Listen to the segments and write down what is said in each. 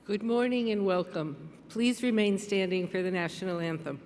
Good morning and welcome. Please remain standing for the national anthem.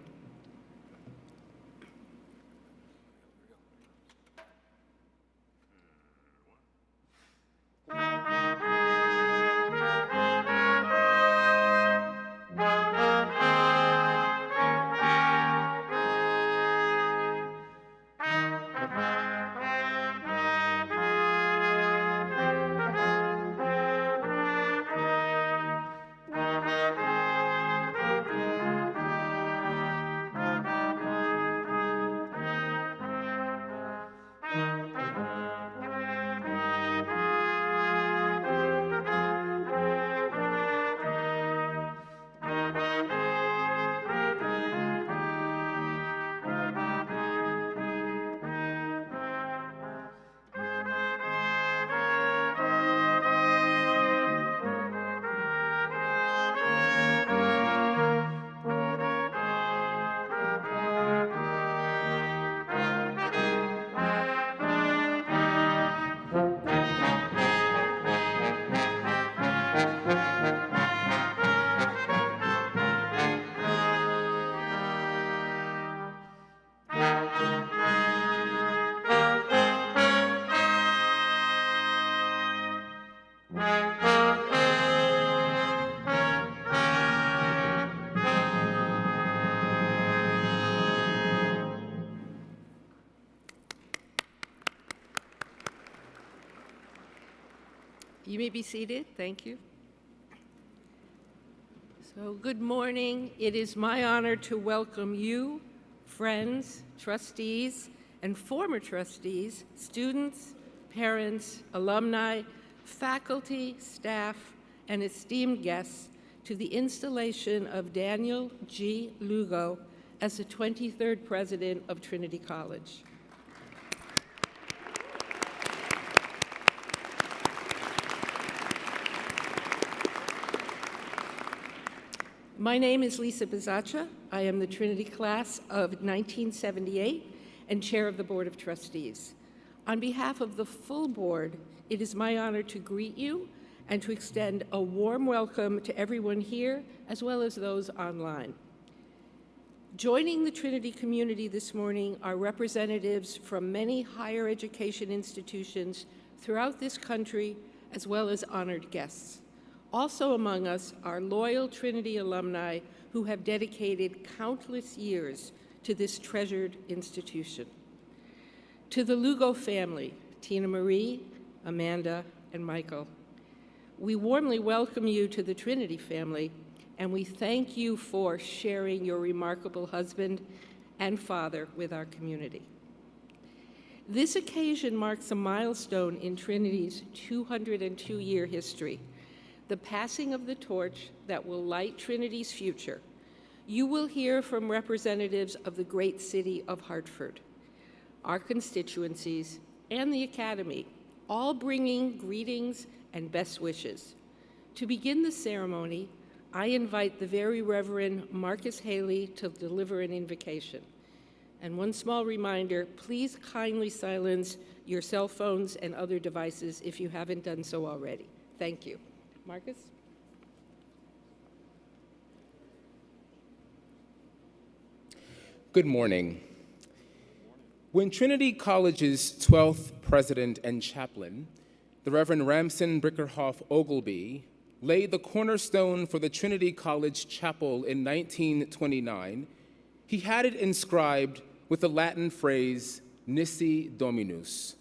You may be seated. Thank you. So, good morning. It is my honor to welcome you, friends, trustees, and former trustees, students, parents, alumni, faculty, staff, and esteemed guests to the installation of Daniel G. Lugo as the 23rd president of Trinity College. My name is Lisa Bizzaccia. I am the Trinity class of 1978 and chair of the Board of Trustees. On behalf of the full board, it is my honor to greet you and to extend a warm welcome to everyone here, as well as those online. Joining the Trinity community this morning are representatives from many higher education institutions throughout this country, as well as honored guests. Also among us are loyal Trinity alumni who have dedicated countless years to this treasured institution. To the Lugo family, Tina Marie, Amanda, and Michael, we warmly welcome you to the Trinity family, and we thank you for sharing your remarkable husband and father with our community. This occasion marks a milestone in Trinity's 202-year history, the passing of the torch that will light Trinity's future. You will hear from representatives of the great city of Hartford, our constituencies, and the Academy, all bringing greetings and best wishes. To begin the ceremony, I invite the Very Reverend Marcus Haley to deliver an invocation. And one small reminder, please kindly silence your cell phones and other devices if you haven't done so already. Thank you. Marcus? Good morning. When Trinity College's 12th president and chaplain, the Reverend Ramson Brickerhoff Ogilby, laid the cornerstone for the Trinity College Chapel in 1929, he had it inscribed with the Latin phrase, Nisi Dominus,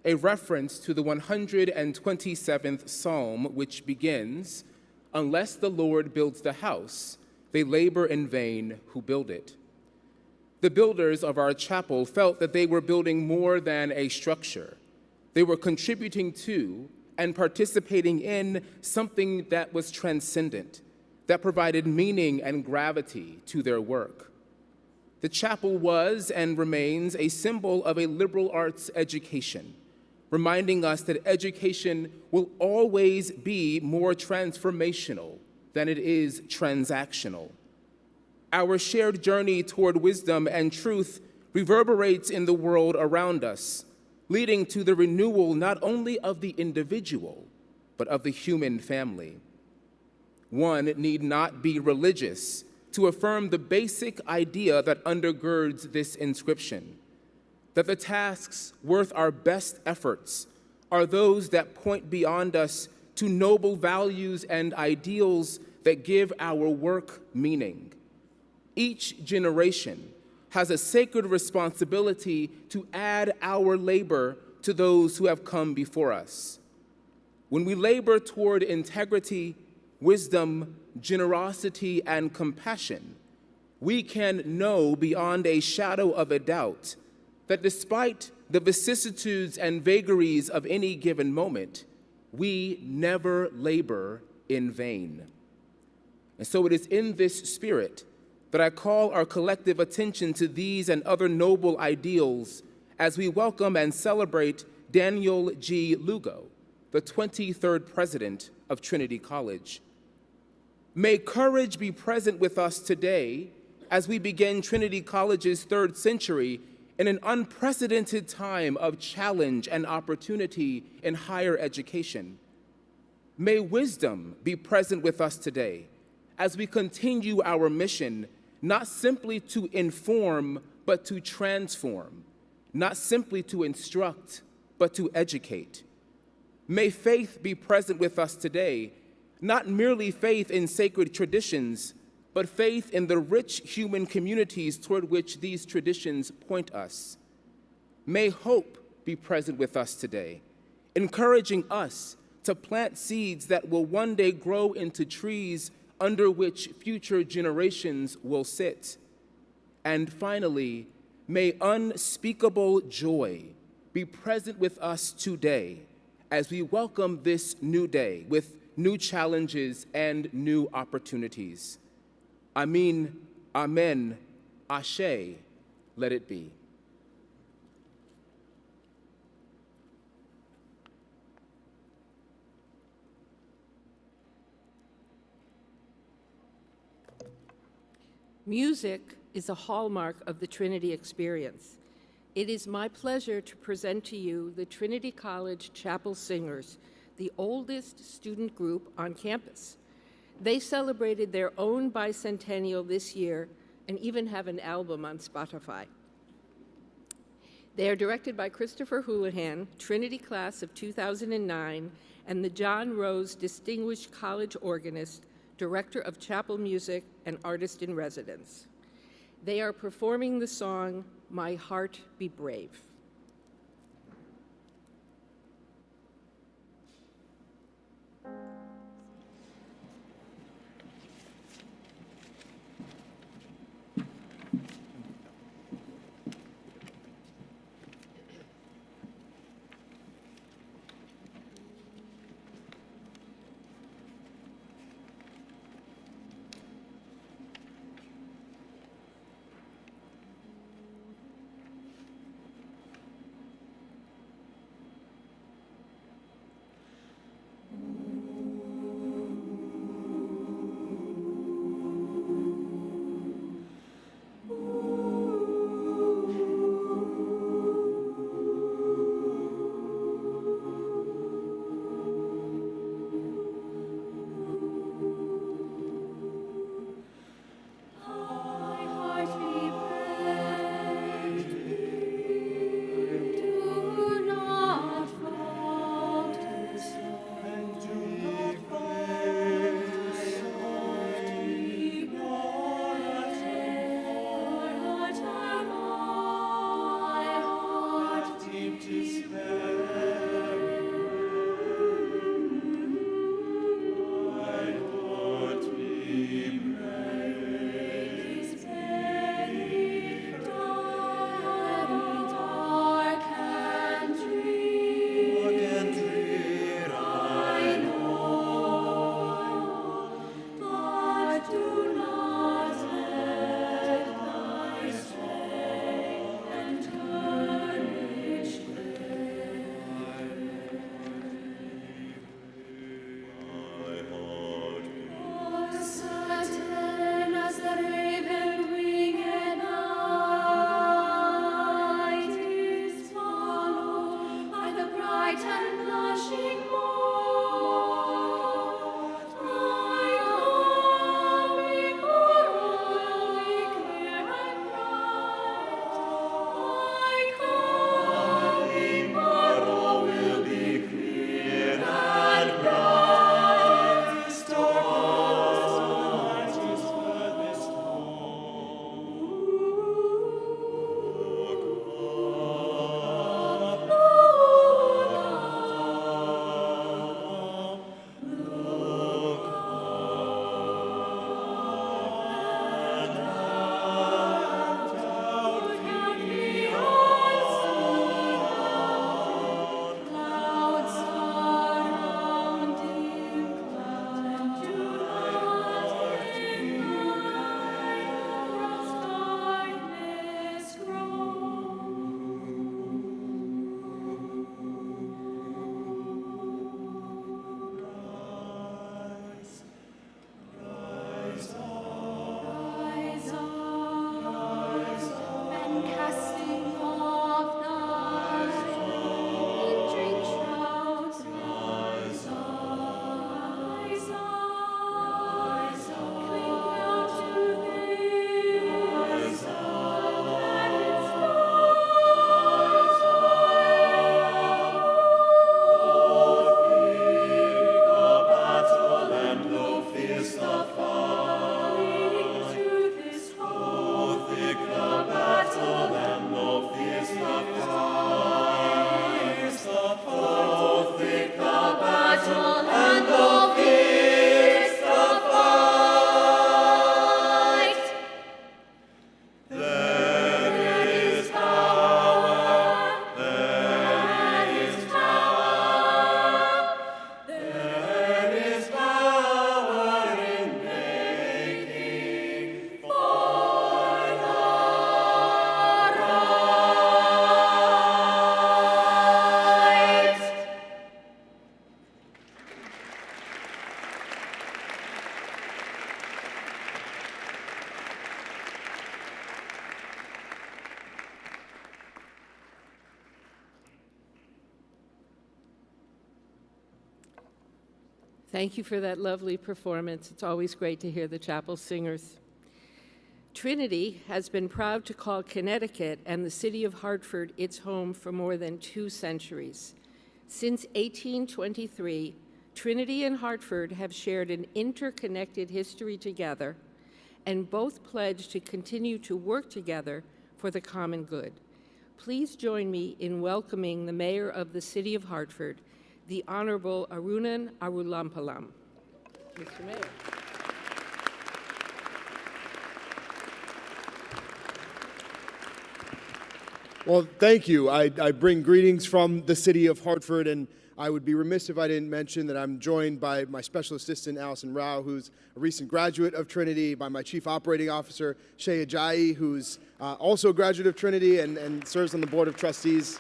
a reference to the 127th Psalm, which begins, "Unless the Lord builds the house, they labor in vain who build it." The builders of our chapel felt that they were building more than a structure. They were contributing to and participating in something that was transcendent, that provided meaning and gravity to their work. The chapel was and remains a symbol of a liberal arts education, reminding us that education will always be more transformational than it is transactional. Our shared journey toward wisdom and truth reverberates in the world around us, leading to the renewal not only of the individual, but of the human family. One need not be religious to affirm the basic idea that undergirds this inscription, that the tasks worth our best efforts are those that point beyond us to noble values and ideals that give our work meaning. Each generation has a sacred responsibility to add our labor to those who have come before us. When we labor toward integrity, wisdom, generosity, and compassion, we can know beyond a shadow of a doubt that despite the vicissitudes and vagaries of any given moment, we never labor in vain. And so it is in this spirit that I call our collective attention to these and other noble ideals as we welcome and celebrate Daniel G. Lugo, the 23rd president of Trinity College. May courage be present with us today as we begin Trinity College's third century in an unprecedented time of challenge and opportunity in higher education. May wisdom be present with us today as we continue our mission, not simply to inform, but to transform, not simply to instruct, but to educate. May faith be present with us today, not merely faith in sacred traditions, but faith in the rich human communities toward which these traditions point us. May hope be present with us today, encouraging us to plant seeds that will one day grow into trees under which future generations will sit. And finally, may unspeakable joy be present with us today as we welcome this new day with new challenges and new opportunities. Amin, amen, ashe, let it be. Music is a hallmark of the Trinity experience. It is my pleasure to present to you the Trinity College Chapel Singers, the oldest student group on campus. They celebrated their own bicentennial this year and even have an album on Spotify. They are directed by Christopher Houlihan, Trinity class of 2009, and the John Rose Distinguished College Organist, Director of Chapel Music and Artist in Residence. They are performing the song, My Heart Be Brave. Thank you for that lovely performance. It's always great to hear the chapel singers. Trinity has been proud to call Connecticut and the city of Hartford its home for more than 2 centuries. Since 1823, Trinity and Hartford have shared an interconnected history together, and both pledge to continue to work together for the common good. Please join me in welcoming the mayor of the city of Hartford, the Honorable Arunan Arulampalam. Mr. Mayor. Well, thank you. I bring greetings from the city of Hartford, and I would be remiss if I didn't mention that I'm joined by my special assistant, Allison Rao, who's a recent graduate of Trinity, by my chief operating officer, Shay Ajayi, who's also a graduate of Trinity and serves on the board of trustees.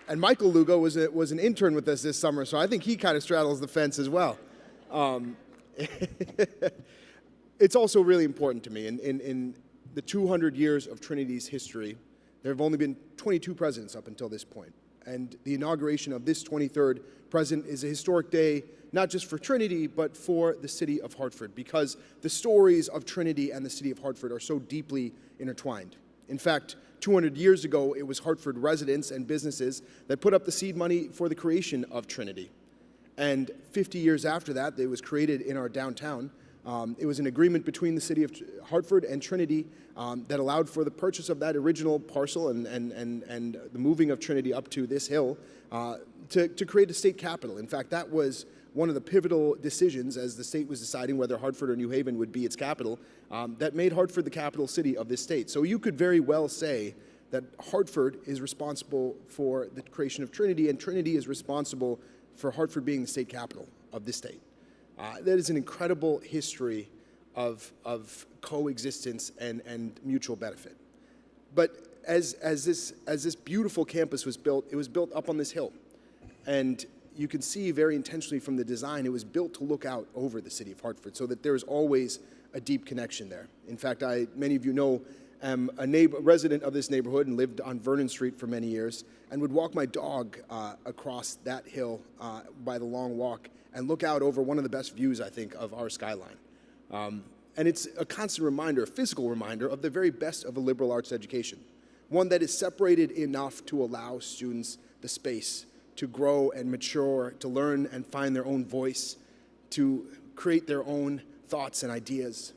And Michael Lugo was an intern with us this summer, so I think he kind of straddles the fence as well. It's also really important to me. In the 200 years of Trinity's history, there have only been 22 presidents up until this point. And the inauguration of this 23rd president is a historic day, not just for Trinity, but for the city of Hartford, because the stories of Trinity and the city of Hartford are so deeply intertwined. In fact, 200 years ago, it was Hartford residents and businesses that put up the seed money for the creation of Trinity. And 50 years after that, it was created in our downtown. It was an agreement between the city of Hartford and Trinity that allowed for the purchase of that original parcel and the moving of Trinity up to this hill to create a state capital. In fact, that was one of the pivotal decisions as the state was deciding whether Hartford or New Haven would be its capital, that made Hartford the capital city of this state. So you could very well say that Hartford is responsible for the creation of Trinity, and Trinity is responsible for Hartford being the state capital of this state. That is an incredible history of coexistence and mutual benefit. But as this beautiful campus was built, it was built up on this hill. And you can see very intentionally from the design, it was built to look out over the city of Hartford so that there's always a deep connection there. In fact, many of you know, am a resident of this neighborhood and lived on Vernon Street for many years, and would walk my dog across that hill by the long walk and look out over one of the best views, I think, of our skyline. And it's a constant reminder, a physical reminder, of the very best of a liberal arts education, one that is separated enough to allow students the space to grow and mature, to learn and find their own voice, to create their own thoughts and ideas,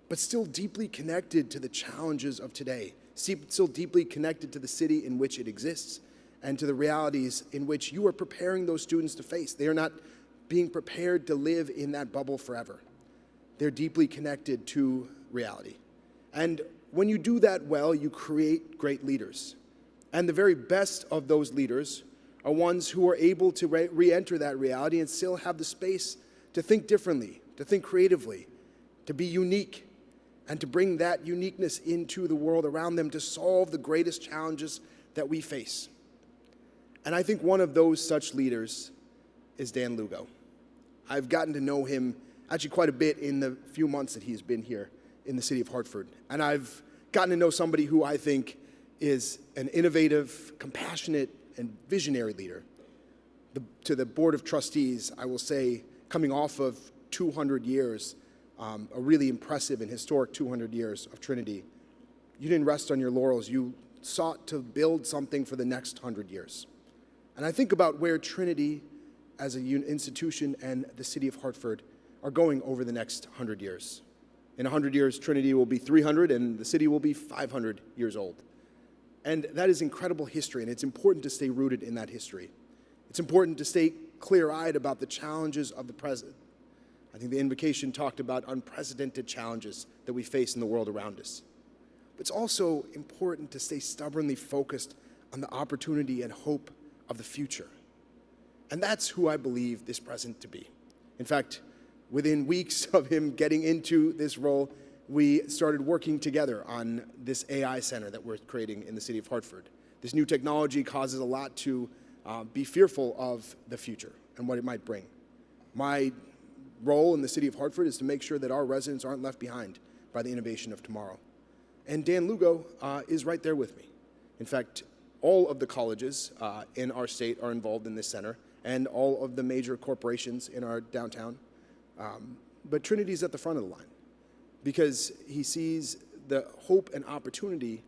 but still deeply connected to the challenges of today, still deeply connected to the city in which it exists and to the realities in which you are preparing those students to face. They are not being prepared to live in that bubble forever. They're deeply connected to reality. And when you do that well, you create great leaders. And the very best of those leaders are ones who are able to re-enter that reality and still have the space to think differently, to think creatively, to be unique, and to bring that uniqueness into the world around them to solve the greatest challenges that we face. And I think one of those such leaders is Dan Lugo. I've gotten to know him actually quite a bit in the few months that he's been here in the city of Hartford. And I've gotten to know somebody who I think is an innovative, compassionate, and visionary leader. To the Board of Trustees, I will say, coming off of 200 years, a really impressive and historic 200 years of Trinity, you didn't rest on your laurels. You sought to build something for the next 100 years. And I think about where Trinity as an institution and the city of Hartford are going over the next 100 years. In 100 years, Trinity will be 300 and the city will be 500 years old. And that is incredible history, and it's important to stay rooted in that history. It's important to stay clear-eyed about the challenges of the present. I think the invocation talked about unprecedented challenges that we face in the world around us. But it's also important to stay stubbornly focused on the opportunity and hope of the future. And that's who I believe this president to be. In fact, within weeks of him getting into this role, we started working together on this AI center that we're creating in the city of Hartford. This new technology causes a lot to be fearful of the future and what it might bring. My role in the city of Hartford is to make sure that our residents aren't left behind by the innovation of tomorrow. And Dan Lugo is right there with me. In fact, all of the colleges in our state are involved in this center, and all of the major corporations in our downtown. But Trinity's at the front of the line because he sees the hope and opportunity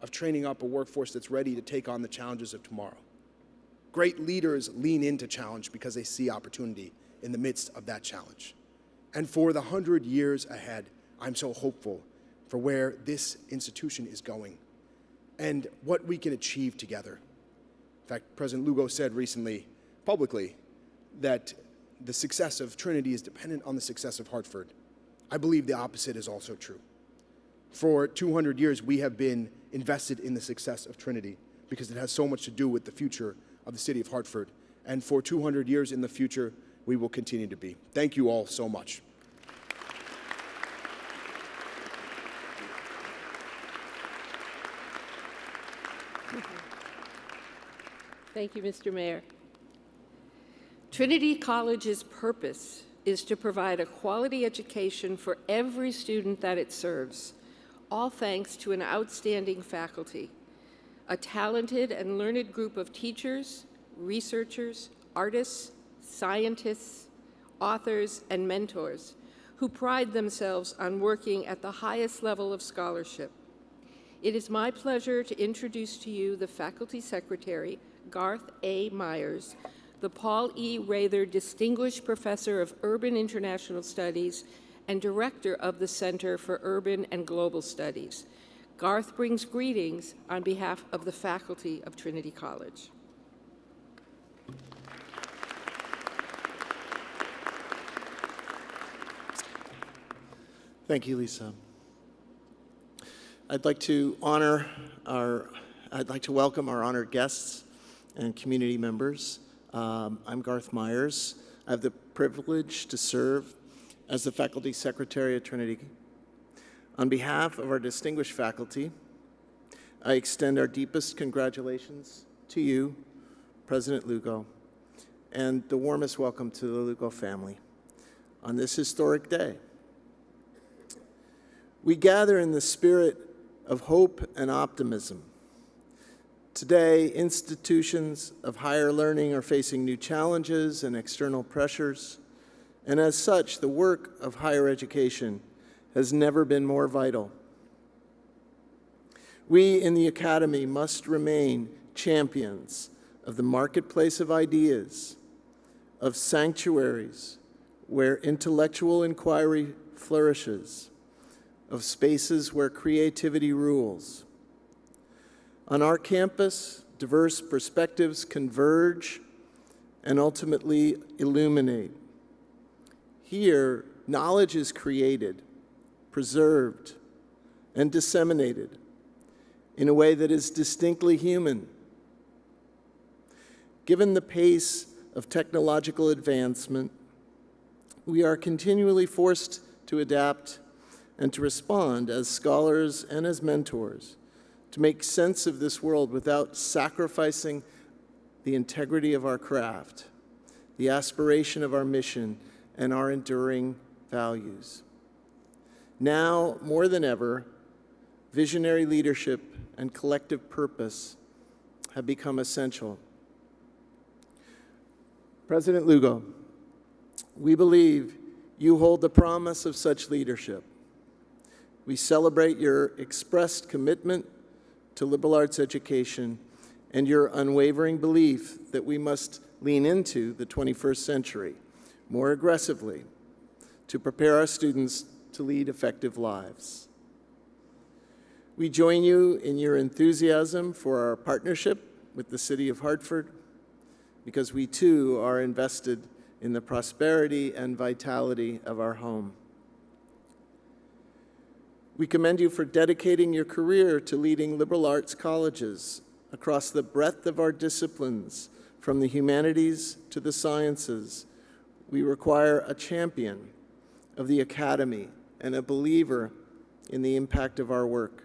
of training up a workforce that's ready to take on the challenges of tomorrow. Great leaders lean into challenge because they see opportunity in the midst of that challenge. And for the 100 years ahead, I'm so hopeful for where this institution is going and what we can achieve together. In fact, President Lugo said recently, publicly, that the success of Trinity is dependent on the success of Hartford. I believe the opposite is also true. For 200 years, we have been invested in the success of Trinity because it has so much to do with the future of the city of Hartford. And for 200 years in the future, we will continue to be. Thank you all so much. Thank you, Mr. Mayor. Trinity College's purpose is to provide a quality education for every student that it serves, all thanks to an outstanding faculty, a talented and learned group of teachers, researchers, artists, scientists, authors, and mentors who pride themselves on working at the highest level of scholarship. It is my pleasure to introduce to you the Faculty Secretary, Garth A. Myers, the Paul E. Rather Distinguished Professor of Urban International Studies and Director of the Center for Urban and Global Studies. Garth brings greetings on behalf of the faculty of Trinity College. Thank you, Lisa. I'd like to welcome our honored guests and community members. I'm Garth Myers. I have the privilege to serve as the Faculty Secretary at Trinity. On behalf of our distinguished faculty, I extend our deepest congratulations to you, President Lugo, and the warmest welcome to the Lugo family on this historic day. We gather in the spirit of hope and optimism. Today, institutions of higher learning are facing new challenges and external pressures, and as such, the work of higher education has never been more vital. We in the Academy must remain champions of the marketplace of ideas, of sanctuaries where intellectual inquiry flourishes, of spaces where creativity rules. On our campus, diverse perspectives converge and ultimately illuminate. Here, knowledge is created, preserved, and disseminated in a way that is distinctly human. Given the pace of technological advancement, we are continually forced to adapt and to respond as scholars and as mentors to make sense of this world without sacrificing the integrity of our craft, the aspiration of our mission, and our enduring values. Now, more than ever, visionary leadership and collective purpose have become essential. President Lugo, we believe you hold the promise of such leadership. We celebrate your expressed commitment to liberal arts education and your unwavering belief that we must lean into the 21st century more aggressively to prepare our students to lead effective lives. We join you in your enthusiasm for our partnership with the City of Hartford, because we too are invested in the prosperity and vitality of our home. We commend you for dedicating your career to leading liberal arts colleges across the breadth of our disciplines, from the humanities to the sciences. We require a champion of the academy and a believer in the impact of our work.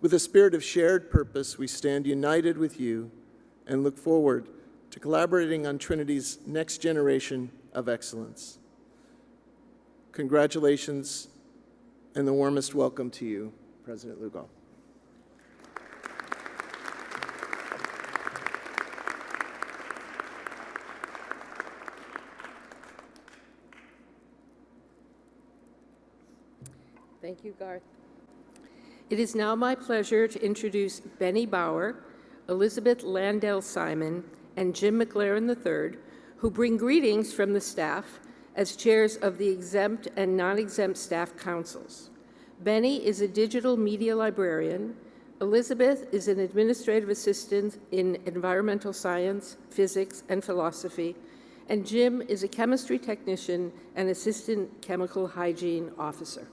With a spirit of shared purpose, we stand united with you and look forward to collaborating on Trinity's next generation of excellence. Congratulations and the warmest welcome to you, President Lugo. Thank you, Garth. It is now my pleasure to introduce Benny Bauer, Elizabeth Landell Simon, and Jim McLaren III, who bring greetings from the staff as chairs of the exempt and non-exempt staff councils. Benny is a digital media librarian. Elizabeth is an administrative assistant in environmental science, physics, and philosophy. And Jim is a chemistry technician and assistant chemical hygiene officer.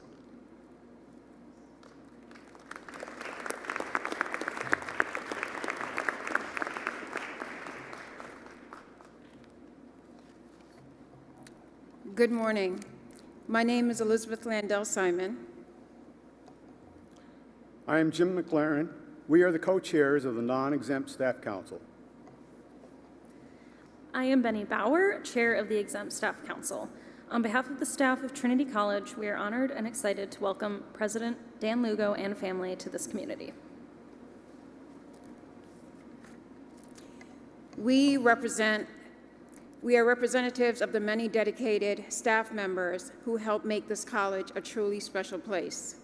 Good morning. My name is Elizabeth Landell Simon. I am Jim McLaren. We are the co-chairs of the Non-Exempt Staff Council. I am Benny Bauer, Chair of the Exempt Staff Council. On behalf of the staff of Trinity College, we are honored and excited to welcome President Dan Lugo and family to this community. We are representatives of the many dedicated staff members who help make this college a truly special place.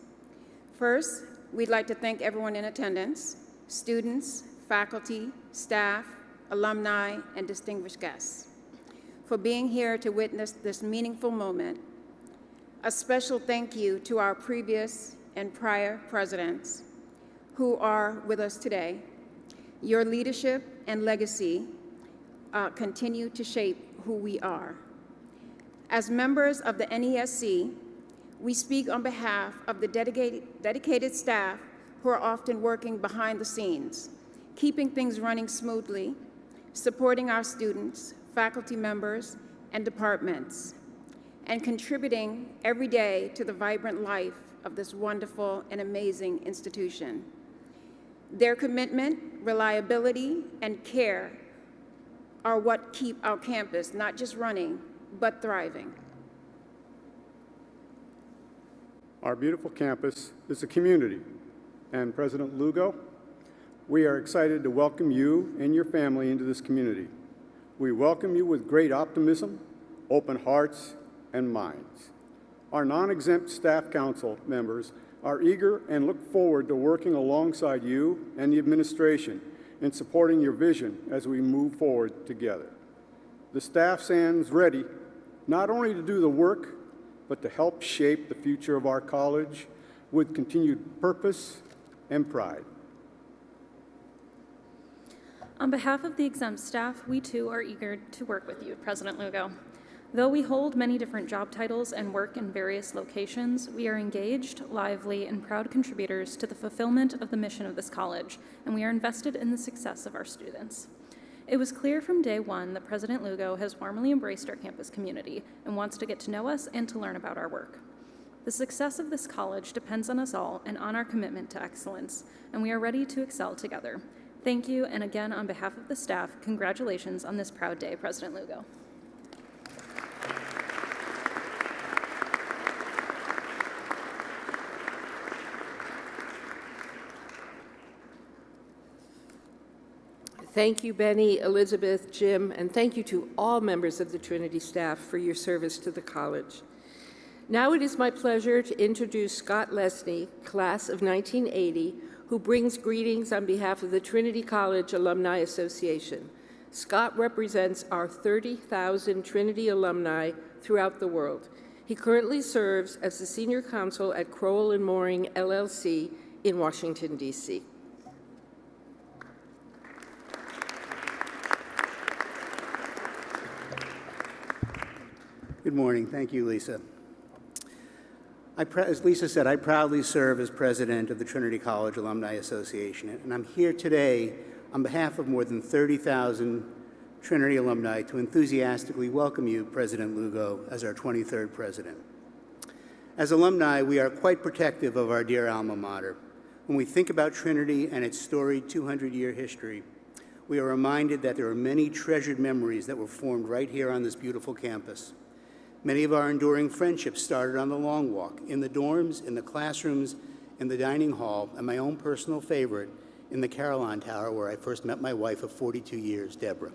First, we'd like to thank everyone in attendance, students, faculty, staff, alumni, and distinguished guests, for being here to witness this meaningful moment. A special thank you to our previous and prior presidents who are with us today. Your leadership and legacy continue to shape who we are. As members of the NESC, we speak on behalf of the dedicated staff who are often working behind the scenes, keeping things running smoothly, supporting our students, faculty members, and departments, and contributing every day to the vibrant life of this wonderful and amazing institution. Their commitment, reliability, and care are what keep our campus not just running, but thriving. Our beautiful campus is a community, and President Lugo, we are excited to welcome you and your family into this community. We welcome you with great optimism, open hearts, and minds. Our non-exempt staff council members are eager and look forward to working alongside you and the administration in supporting your vision as we move forward together. The staff stands ready not only to do the work, but to help shape the future of our college with continued purpose and pride. On behalf of the exempt staff, we too are eager to work with you, President Lugo. Though we hold many different job titles and work in various locations, we are engaged, lively, and proud contributors to the fulfillment of the mission of this college, and we are invested in the success of our students. It was clear from day one that President Lugo has warmly embraced our campus community and wants to get to know us and to learn about our work. The success of this college depends on us all and on our commitment to excellence, and we are ready to excel together. Thank you, and again, on behalf of the staff, congratulations on this proud day, President Lugo. Thank you, Benny, Elizabeth, Jim, and thank you to all members of the Trinity staff for your service to the college. Now it is my pleasure to introduce Scott Lesney, class of 1980, who brings greetings on behalf of the Trinity College Alumni Association. Scott represents our 30,000 Trinity alumni throughout the world. He currently serves as the Senior Counsel at Crowell & Mooring, LLC in Washington, D.C. Good morning. Thank you, Lisa. As Lisa said, I proudly serve as president of the Trinity College Alumni Association, and I'm here today on behalf of more than 30,000 Trinity alumni to enthusiastically welcome you, President Lugo, as our 23rd president. As alumni, we are quite protective of our dear alma mater. When we think about Trinity and its storied 200-year history, we are reminded that there are many treasured memories that were formed right here on this beautiful campus. Many of our enduring friendships started on the long walk, in the dorms, in the classrooms, in the dining hall, and my own personal favorite, in the Caroline Tower, where I first met my wife of 42 years, Deborah.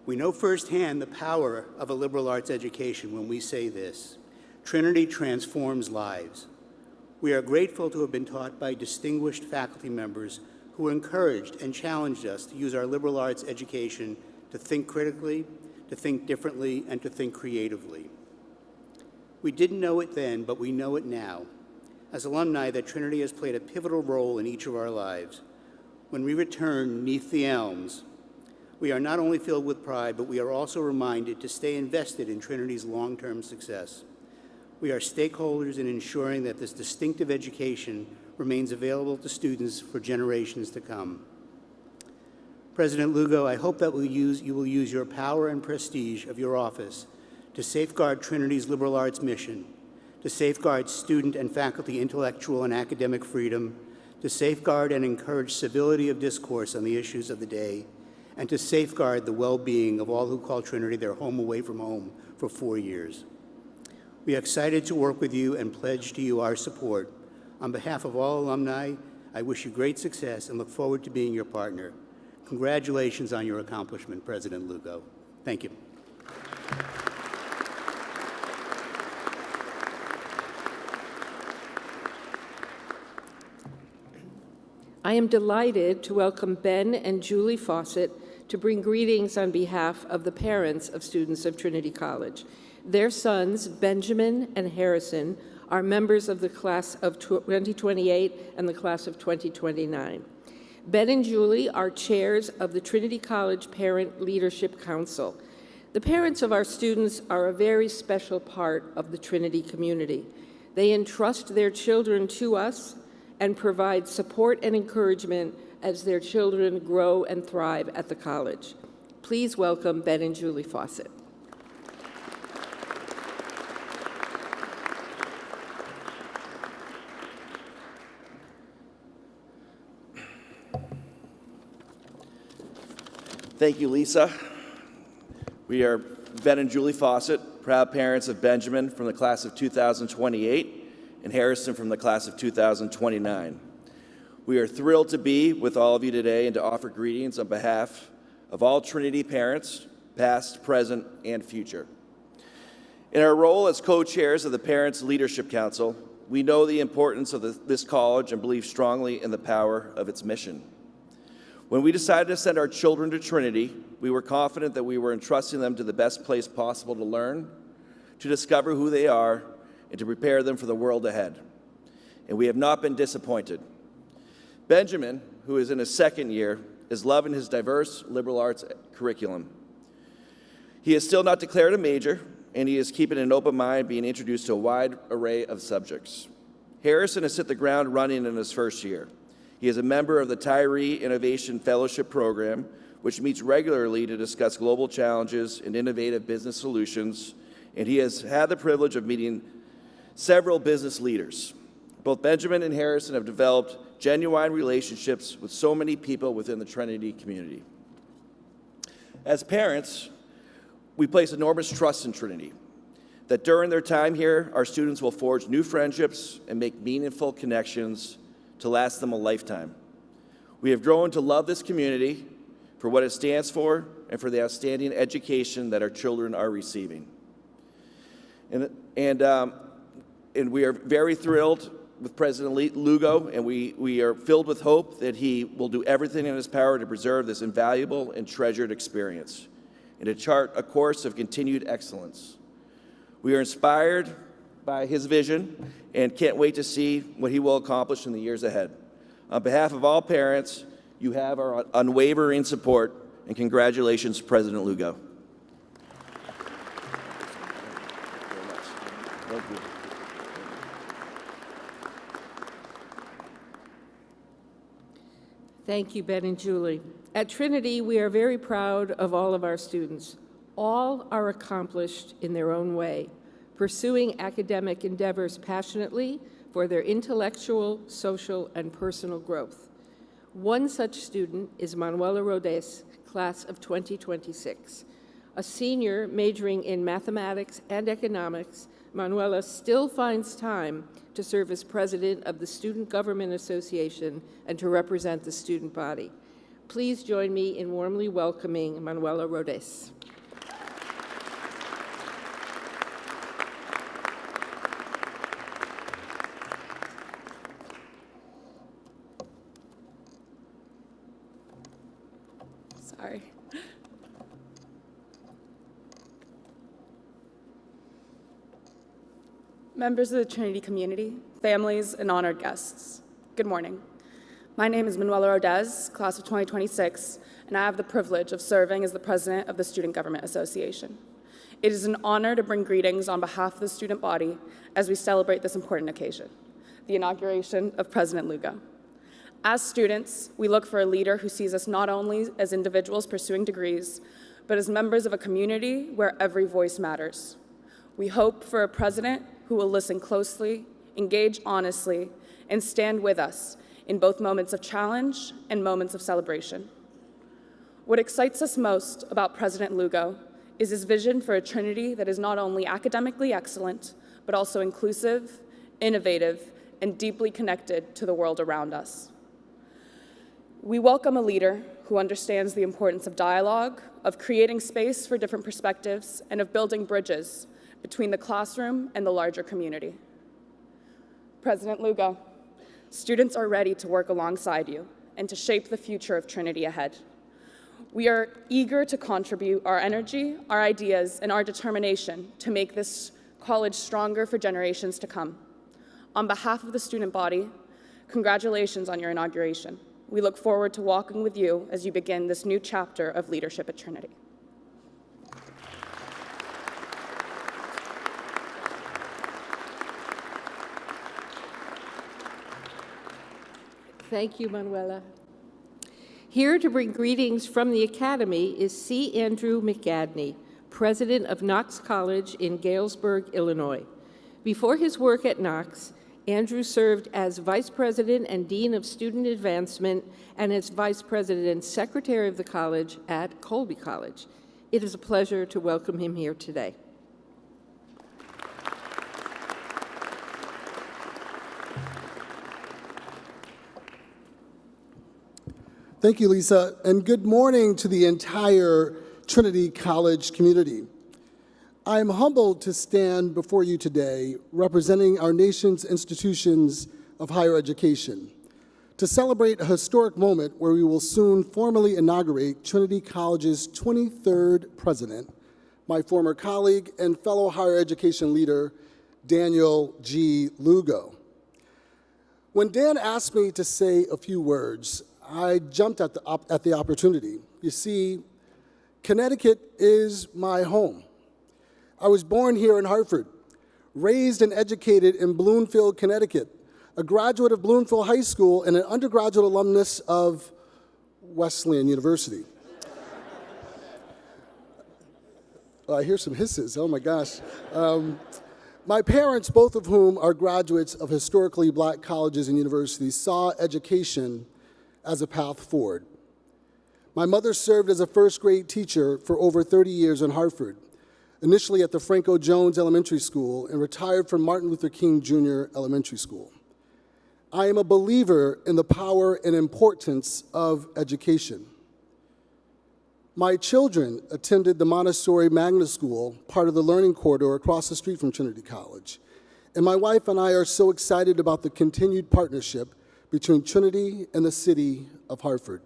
We know firsthand the power of a liberal arts education when we say this: Trinity transforms lives. We are grateful to have been taught by distinguished faculty members who encouraged and challenged us to use our liberal arts education to think critically, to think differently, and to think creatively. We didn't know it then, but we know it now. As alumni, that Trinity has played a pivotal role in each of our lives. When we return 'neath the elms, we are not only filled with pride, but we are also reminded to stay invested in Trinity's long-term success. We are stakeholders in ensuring that this distinctive education remains available to students for generations to come. President Lugo, I hope that you will use your power and prestige of your office to safeguard Trinity's liberal arts mission, to safeguard student and faculty intellectual and academic freedom, to safeguard and encourage civility of discourse on the issues of the day, and to safeguard the well-being of all who call Trinity their home away from home for 4 years. We are excited to work with you and pledge to you our support. On behalf of all alumni, I wish you great success and look forward to being your partner. Congratulations on your accomplishment, President Lugo. Thank you. I am delighted to welcome Ben and Julie Fawcett to bring greetings on behalf of the parents of students of Trinity College. Their sons, Benjamin and Harrison, are members of the class of 2028 and the class of 2029. Ben and Julie are chairs of the Trinity College Parent Leadership Council. The parents of our students are a very special part of the Trinity community. They entrust their children to us and provide support and encouragement as their children grow and thrive at the college. Please welcome Ben and Julie Fawcett. Thank you, Lisa. We are Ben and Julie Fawcett, proud parents of Benjamin from the class of 2028 and Harrison from the class of 2029. We are thrilled to be with all of you today and to offer greetings on behalf of all Trinity parents, past, present, and future. In our role as co-chairs of the Parents Leadership Council, we know the importance of this college and believe strongly in the power of its mission. When we decided to send our children to Trinity, we were confident that we were entrusting them to the best place possible to learn, to discover who they are, and to prepare them for the world ahead. And we have not been disappointed. Benjamin, who is in his second year, is loving his diverse liberal arts curriculum. He has still not declared a major, and he is keeping an open mind, being introduced to a wide array of subjects. Harrison has hit the ground running in his first year. He is a member of the Tyree Innovation Fellowship Program, which meets regularly to discuss global challenges and innovative business solutions, and he has had the privilege of meeting several business leaders. Both Benjamin and Harrison have developed genuine relationships with so many people within the Trinity community. As parents, we place enormous trust in Trinity, that during their time here, our students will forge new friendships and make meaningful connections to last them a lifetime. We have grown to love this community for what it stands for and for the outstanding education that our children are receiving. And we are very thrilled with President Lugo, and we are filled with hope that he will do everything in his power to preserve this invaluable and treasured experience and to chart a course of continued excellence. We are inspired by his vision and can't wait to see what he will accomplish in the years ahead. On behalf of all parents, you have our unwavering support, and congratulations, President Lugo. Thank you. Thank you, Ben and Julie. At Trinity, we are very proud of all of our students. All are accomplished in their own way, pursuing academic endeavors passionately for their intellectual, social, and personal growth. One such student is Manuela Rodés, class of 2026. A senior majoring in mathematics and economics, Manuela still finds time to serve as president of the Student Government Association and to represent the student body. Please join me in warmly welcoming Manuela Rodés. Sorry. Members of the Trinity community, families, and honored guests, good morning. My name is Manuela Rodés, class of 2026, and I have the privilege of serving as the president of the Student Government Association. It is an honor to bring greetings on behalf of the student body as we celebrate this important occasion, the inauguration of President Lugo. As students, we look for a leader who sees us not only as individuals pursuing degrees, but as members of a community where every voice matters. We hope for a president who will listen closely, engage honestly, and stand with us in both moments of challenge and moments of celebration. What excites us most about President Lugo is his vision for a Trinity that is not only academically excellent, but also inclusive, innovative, and deeply connected to the world around us. We welcome a leader who understands the importance of dialogue, of creating space for different perspectives, and of building bridges between the classroom and the larger community. President Lugo, students are ready to work alongside you and to shape the future of Trinity ahead. We are eager to contribute our energy, our ideas, and our determination to make this college stronger for generations to come. On behalf of the student body, congratulations on your inauguration. We look forward to walking with you as you begin this new chapter of leadership at Trinity. Thank you, Manuela. Here to bring greetings from the Academy is C. Andrew McGadney, president of Knox College in Galesburg, Illinois. Before his work at Knox, Andrew served as vice president and dean of student advancement and as vice president and secretary of the college at Colby College. It is a pleasure to welcome him here today. Thank you, Lisa, and good morning to the entire Trinity College community. I am humbled to stand before you today representing our nation's institutions of higher education to celebrate a historic moment where we will soon formally inaugurate Trinity College's 23rd president, my former colleague and fellow higher education leader, Daniel G. Lugo. When Dan asked me to say a few words, I jumped at the opportunity. You see, Connecticut is my home. I was born here in Hartford, raised and educated in Bloomfield, Connecticut, a graduate of Bloomfield High School and an undergraduate alumnus of Wesleyan University. I hear some hisses, oh my gosh. My parents, both of whom are graduates of historically black colleges and universities, saw education as a path forward. My mother served as a first-grade teacher for over 30 years in Hartford, initially at the Franco Jones Elementary School and retired from Martin Luther King Jr. Elementary School. I am a believer in the power and importance of education. My children attended the Montessori Magnet School, part of the Learning Corridor across the street from Trinity College, And my wife and I are so excited about the continued partnership between Trinity and the city of Hartford.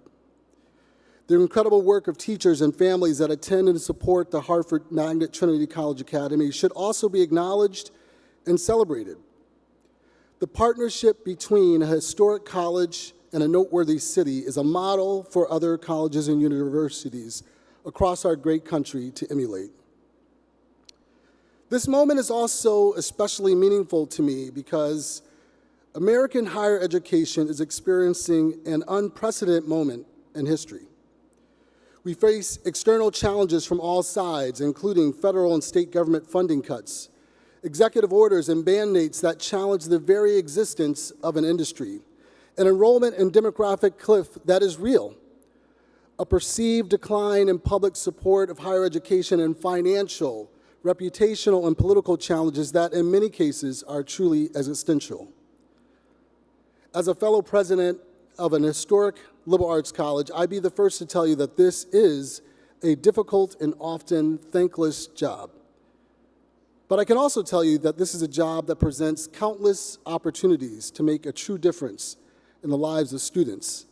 The incredible work of teachers and families that attend and support the Hartford Magnet Trinity College Academy should also be acknowledged and celebrated. The partnership between a historic college and a noteworthy city is a model for other colleges and universities across our great country to emulate. This moment is also especially meaningful to me because American higher education is experiencing an unprecedented moment in history. We face external challenges from all sides, including federal and state government funding cuts, executive orders and mandates that challenge the very existence of an industry, an enrollment and demographic cliff that is real, a perceived decline in public support of higher education, and financial, reputational, and political challenges that in many cases are truly existential. As a fellow president of an historic liberal arts college, I'd be the first to tell you that this is a difficult and often thankless job. But I can also tell you that this is a job that presents countless opportunities to make a true difference in the lives of students,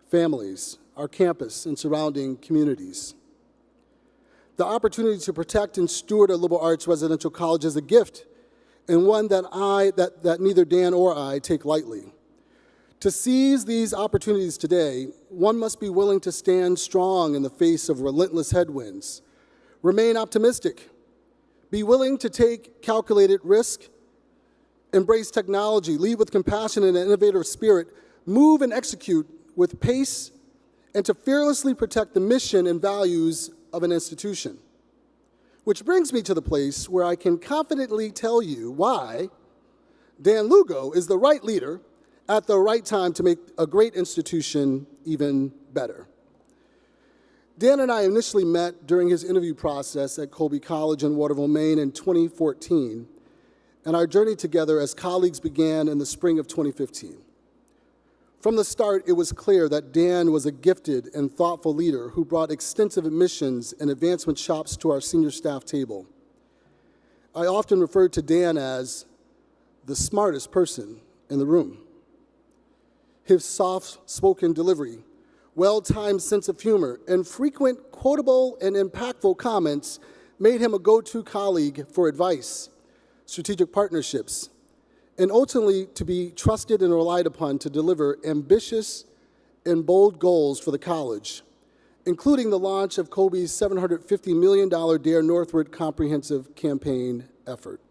families, our campus, and surrounding communities. The opportunity to protect and steward a liberal arts residential college is a gift, and one that neither Dan or I take lightly. To seize these opportunities today, one must be willing to stand strong in the face of relentless headwinds, remain optimistic, be willing to take calculated risk, embrace technology, lead with compassion and an innovative spirit, move and execute with pace, and to fearlessly protect the mission and values of an institution. Which brings me to the place where I can confidently tell you why Dan Lugo is the right leader at the right time to make a great institution even better. Dan and I initially met during his interview process at Colby College in Waterville, Maine in 2014, and our journey together as colleagues began in the spring of 2015. From the start, it was clear that Dan was a gifted and thoughtful leader who brought extensive admissions and advancement chops to our senior staff table. I often referred to Dan as the smartest person in the room. His soft-spoken delivery, well-timed sense of humor, and frequent quotable and impactful comments made him a go-to colleague for advice, strategic partnerships, and ultimately to be trusted and relied upon to deliver ambitious and bold goals for the college, including the launch of Colby's $750 million Dare Northward comprehensive campaign effort.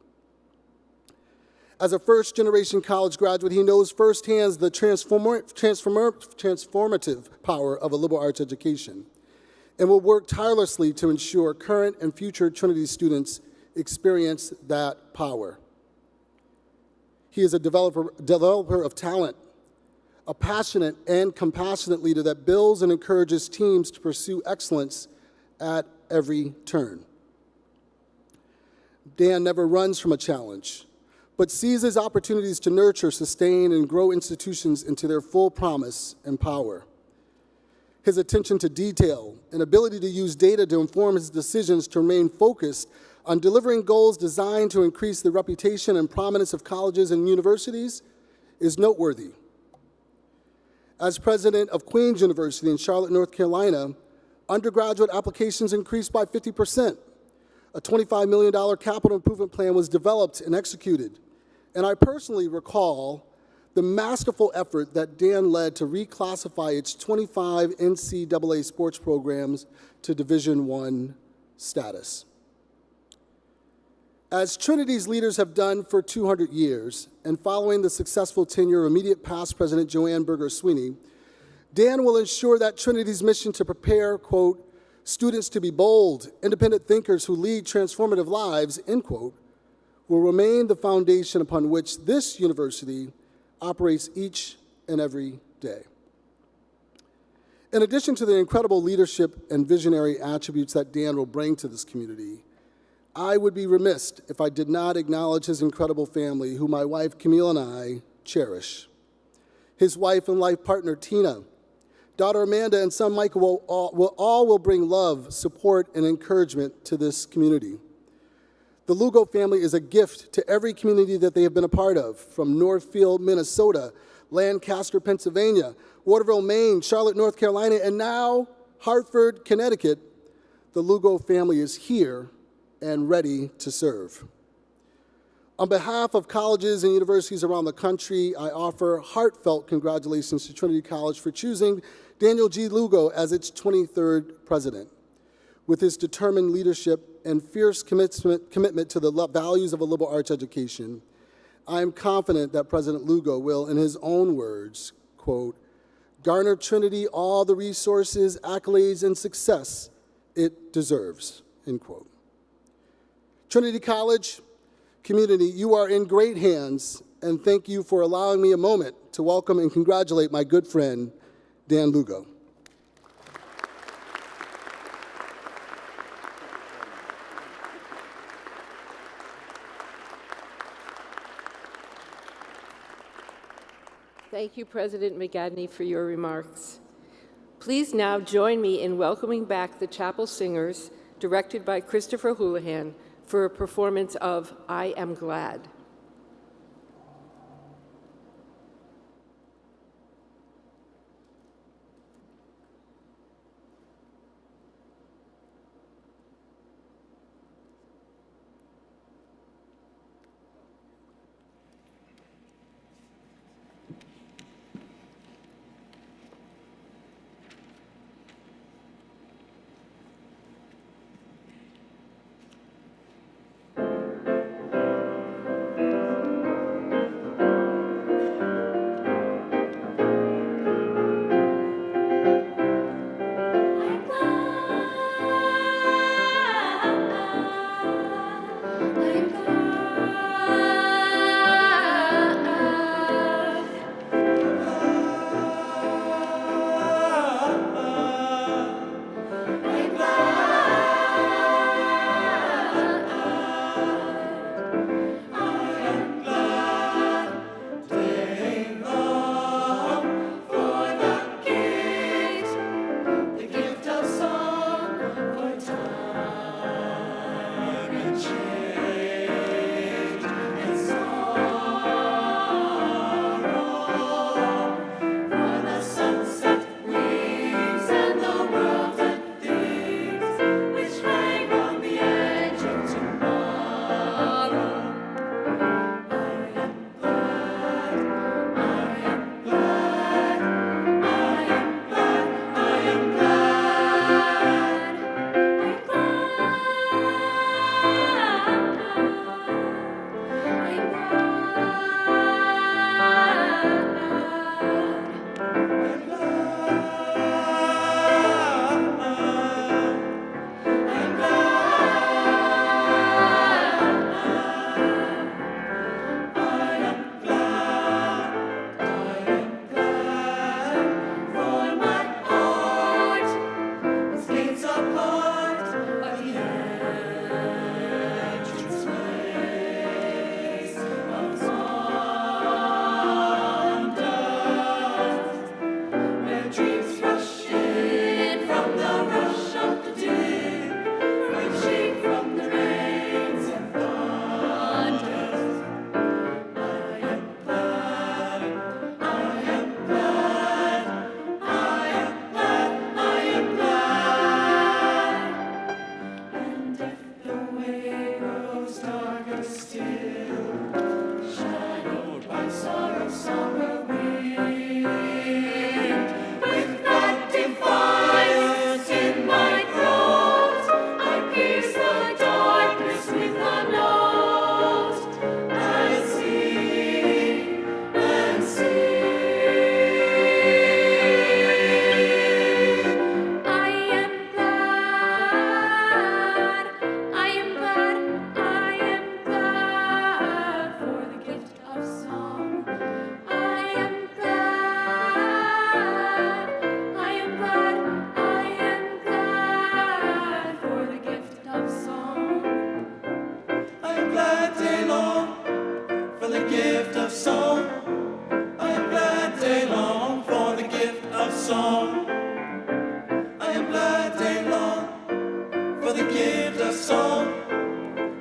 As a first-generation college graduate, he knows firsthand the transformative power of a liberal arts education and will work tirelessly to ensure current and future Trinity students experience that power. He is a developer of talent, a passionate and compassionate leader that builds and encourages teams to pursue excellence at every turn. Dan never runs from a challenge, but seizes opportunities to nurture, sustain, and grow institutions into their full promise and power. His attention to detail and ability to use data to inform his decisions to remain focused on delivering goals designed to increase the reputation and prominence of colleges and universities is noteworthy. As president of Queen's University in Charlotte, North Carolina, undergraduate applications increased by 50%. A $25 million capital improvement plan was developed and executed. And I personally recall the masterful effort that Dan led to reclassify its 25 NCAA sports programs to Division I status. As Trinity's leaders have done for 200 years, and following the successful tenure of immediate past President Joanne Berger Sweeney, Dan will ensure that Trinity's mission to prepare, quote, students to be bold, independent thinkers who lead transformative lives, end quote, will remain the foundation upon which this university operates each and every day. In addition to the incredible leadership and visionary attributes that Dan will bring to this community, I would be remiss if I did not acknowledge his incredible family, who my wife Camille and I cherish. His wife and life partner Tina, daughter Amanda, and son Michael will bring love, support, and encouragement to this community. The Lugo family is a gift to every community that they have been a part of, from Northfield, Minnesota, Lancaster, Pennsylvania, Waterville, Maine, Charlotte, North Carolina, and now Hartford, Connecticut. The Lugo family is here and ready to serve. On behalf of colleges and universities around the country, I offer heartfelt congratulations to Trinity College for choosing Daniel G. Lugo as its 23rd president. With his determined leadership and fierce commitment to the values of a liberal arts education, I am confident that President Lugo will, in his own words, quote, garner Trinity all the resources, accolades, and success it deserves, end quote. Trinity College community, you are in great hands, and thank you for allowing me a moment to welcome and congratulate my good friend, Dan Lugo. Thank you, President McGadney, for your remarks. Please now join me in welcoming back the Chapel Singers, directed by Christopher Houlihan, for a performance of I Am Glad.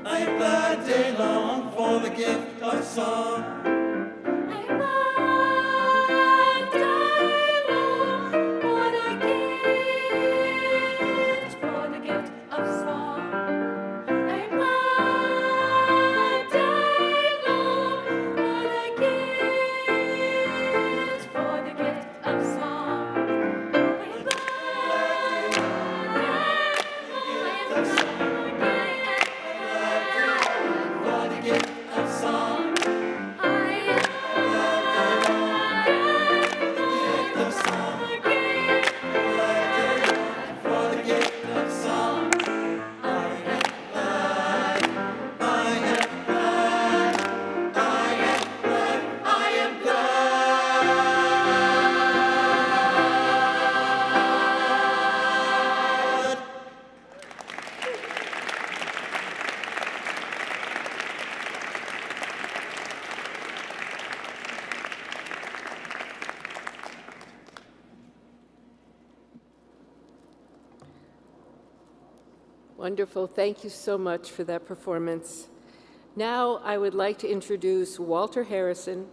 I am glad day long for the gift of song. Wonderful. Thank you so much for that performance. Now I would like to introduce Walter Harrison,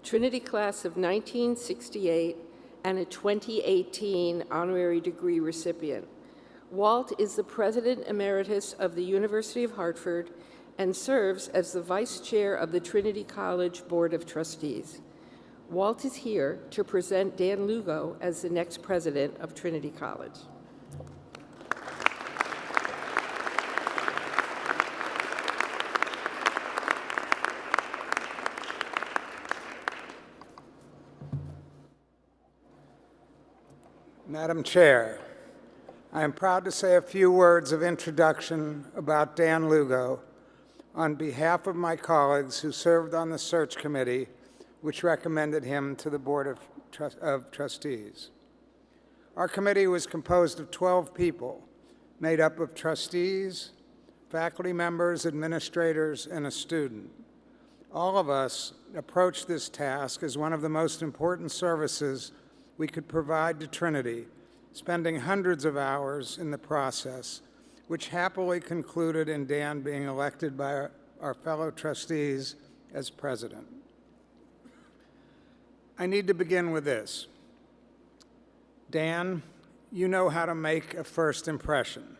Trinity Class of 1968 and a 2018 honorary degree recipient. Walt is the President Emeritus of the University of Hartford and serves as the Vice Chair of the Trinity College Board of Trustees. Walt is here to present Dan Lugo as the next President of Trinity College. Madam Chair, I am proud to say a few words of introduction about Dan Lugo on behalf of my colleagues who served on the search committee which recommended him to the Board of Trustees. Our committee was composed of 12 people, made up of trustees, faculty members, administrators, and a student. All of us approached this task as one of the most important services we could provide to Trinity, spending hundreds of hours in the process, which happily concluded in Dan being elected by our fellow trustees as president. I need to begin with this. Dan, you know how to make a first impression.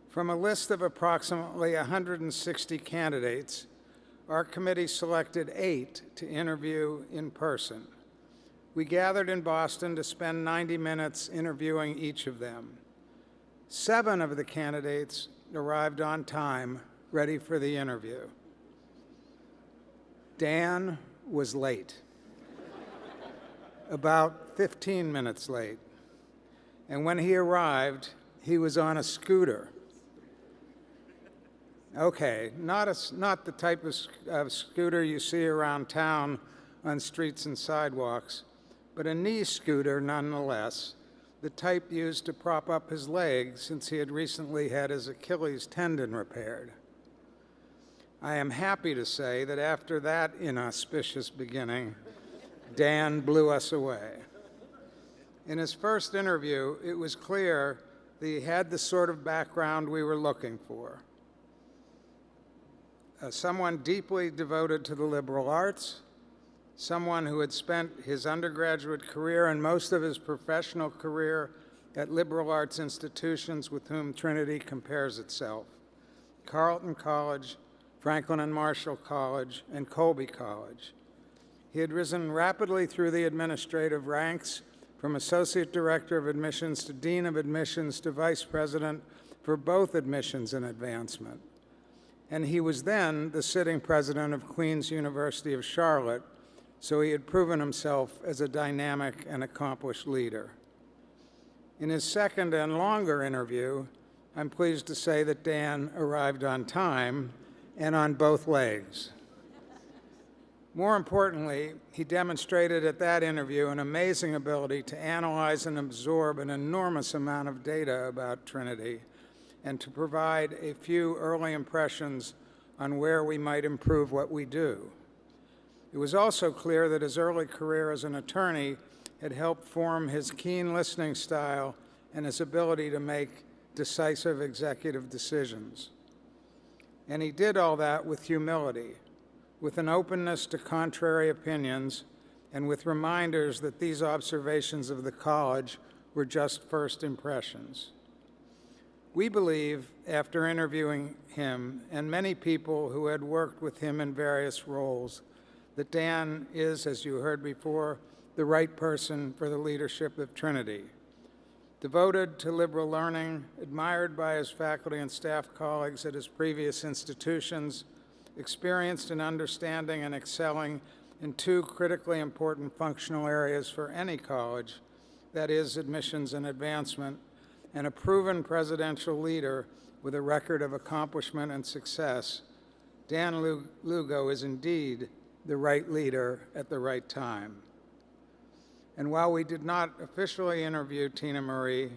From a list of approximately 160 candidates, our committee selected 8 to interview in person. We gathered in Boston to spend 90 minutes interviewing each of them. 7 of the candidates arrived on time, ready for the interview. Dan was late, about 15 minutes late. And when he arrived, he was on a scooter. Okay, not the type of scooter you see around town on streets and sidewalks, but a knee scooter nonetheless, the type used to prop up his legs since he had recently had his Achilles tendon repaired. I am happy to say that after that inauspicious beginning, Dan blew us away. In his first interview, it was clear that he had the sort of background we were looking for. Someone deeply devoted to the liberal arts, someone who had spent his undergraduate career and most of his professional career at liberal arts institutions with whom Trinity compares itself: Carleton College, Franklin and Marshall College, and Colby College. He had risen rapidly through the administrative ranks, from Associate Director of Admissions to Dean of Admissions to Vice President for both admissions and advancement. And he was then the sitting president of Queen's University of Charlotte, so he had proven himself as a dynamic and accomplished leader. In his second and longer interview, I'm pleased to say that Dan arrived on time and on both legs. More importantly, he demonstrated at that interview an amazing ability to analyze and absorb an enormous amount of data about Trinity and to provide a few early impressions on where we might improve what we do. It was also clear that his early career as an attorney had helped form his keen listening style and his ability to make decisive executive decisions. And he did all that with humility, with an openness to contrary opinions, and with reminders that these observations of the college were just first impressions. We believe, after interviewing him and many people who had worked with him in various roles, that Dan is, as you heard before, the right person for the leadership of Trinity. Devoted to liberal learning, admired by his faculty and staff colleagues at his previous institutions, experienced in understanding and excelling in two critically important functional areas for any college, that is, admissions and advancement, and a proven presidential leader with a record of accomplishment and success, Dan Lugo is indeed the right leader at the right time. And while we did not officially interview Tina Marie,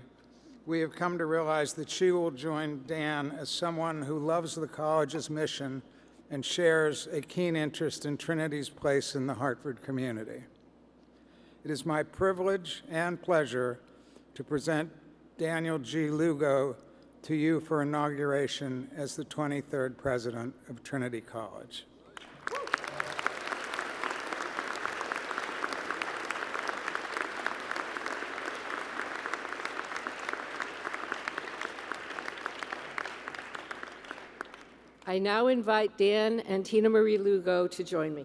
we have come to realize that she will join Dan as someone who loves the college's mission and shares a keen interest in Trinity's place in the Hartford community. It is my privilege and pleasure to present Daniel G. Lugo to you for inauguration as the 23rd president of Trinity College. I now invite Dan and Tina Marie Lugo to join me.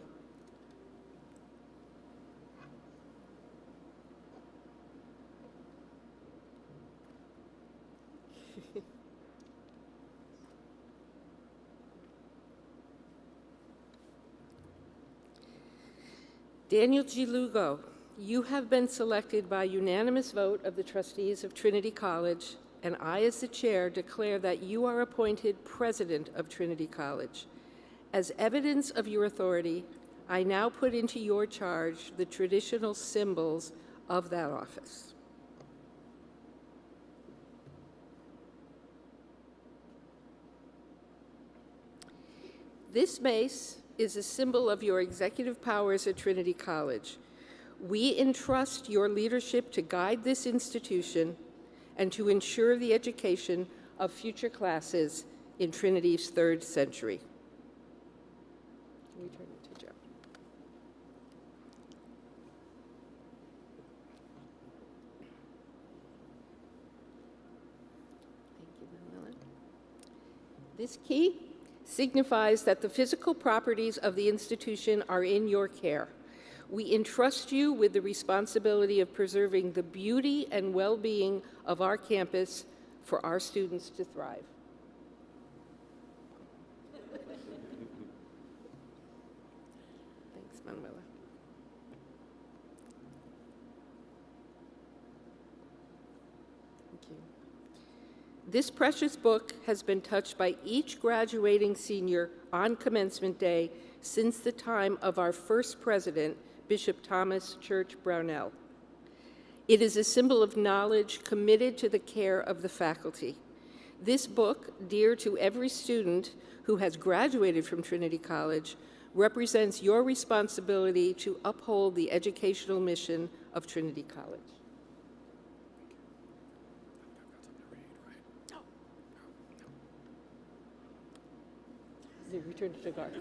Daniel G. Lugo, you have been selected by unanimous vote of the trustees of Trinity College, and I, as the chair, declare that you are appointed president of Trinity College. As evidence of your authority, I now put into your charge the traditional symbols of that office. This mace is a symbol of your executive powers at Trinity College. We entrust your leadership to guide this institution and to ensure the education of future classes in Trinity's third century. Can we turn it to Joe? Thank you, Manuela. This key signifies that the physical properties of the institution are in your care. We entrust you with the responsibility of preserving the beauty and well-being of our campus for our students to thrive. Thanks, Manuela. Thank you. This precious book has been touched by each graduating senior on commencement day since the time of our first president, Bishop Thomas Church Brownell. It is a symbol of knowledge committed to the care of the faculty. This book, dear to every student who has graduated from Trinity College, represents your responsibility to uphold the educational mission of Trinity College. Return to Garth.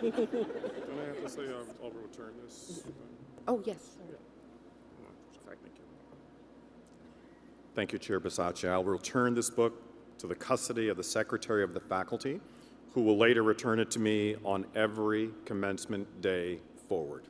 Don't I have to say I'll return this? Oh, yes. Sorry. Sorry. Thank you. Thank you, Chair Bisaccia. I'll return this book to the custody of the Secretary of the Faculty, who will later return it to me on every commencement day forward.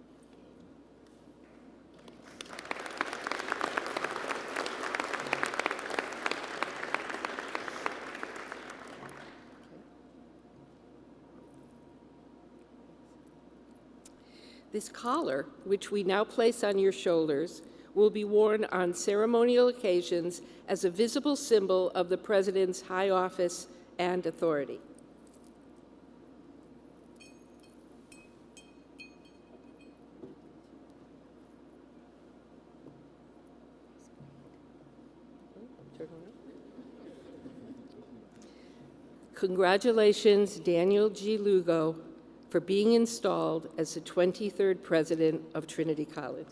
This collar, which we now place on your shoulders, will be worn on ceremonial occasions as a visible symbol of the President's high office and authority. Congratulations, Daniel G. Lugo, for being installed as the 23rd president of Trinity College.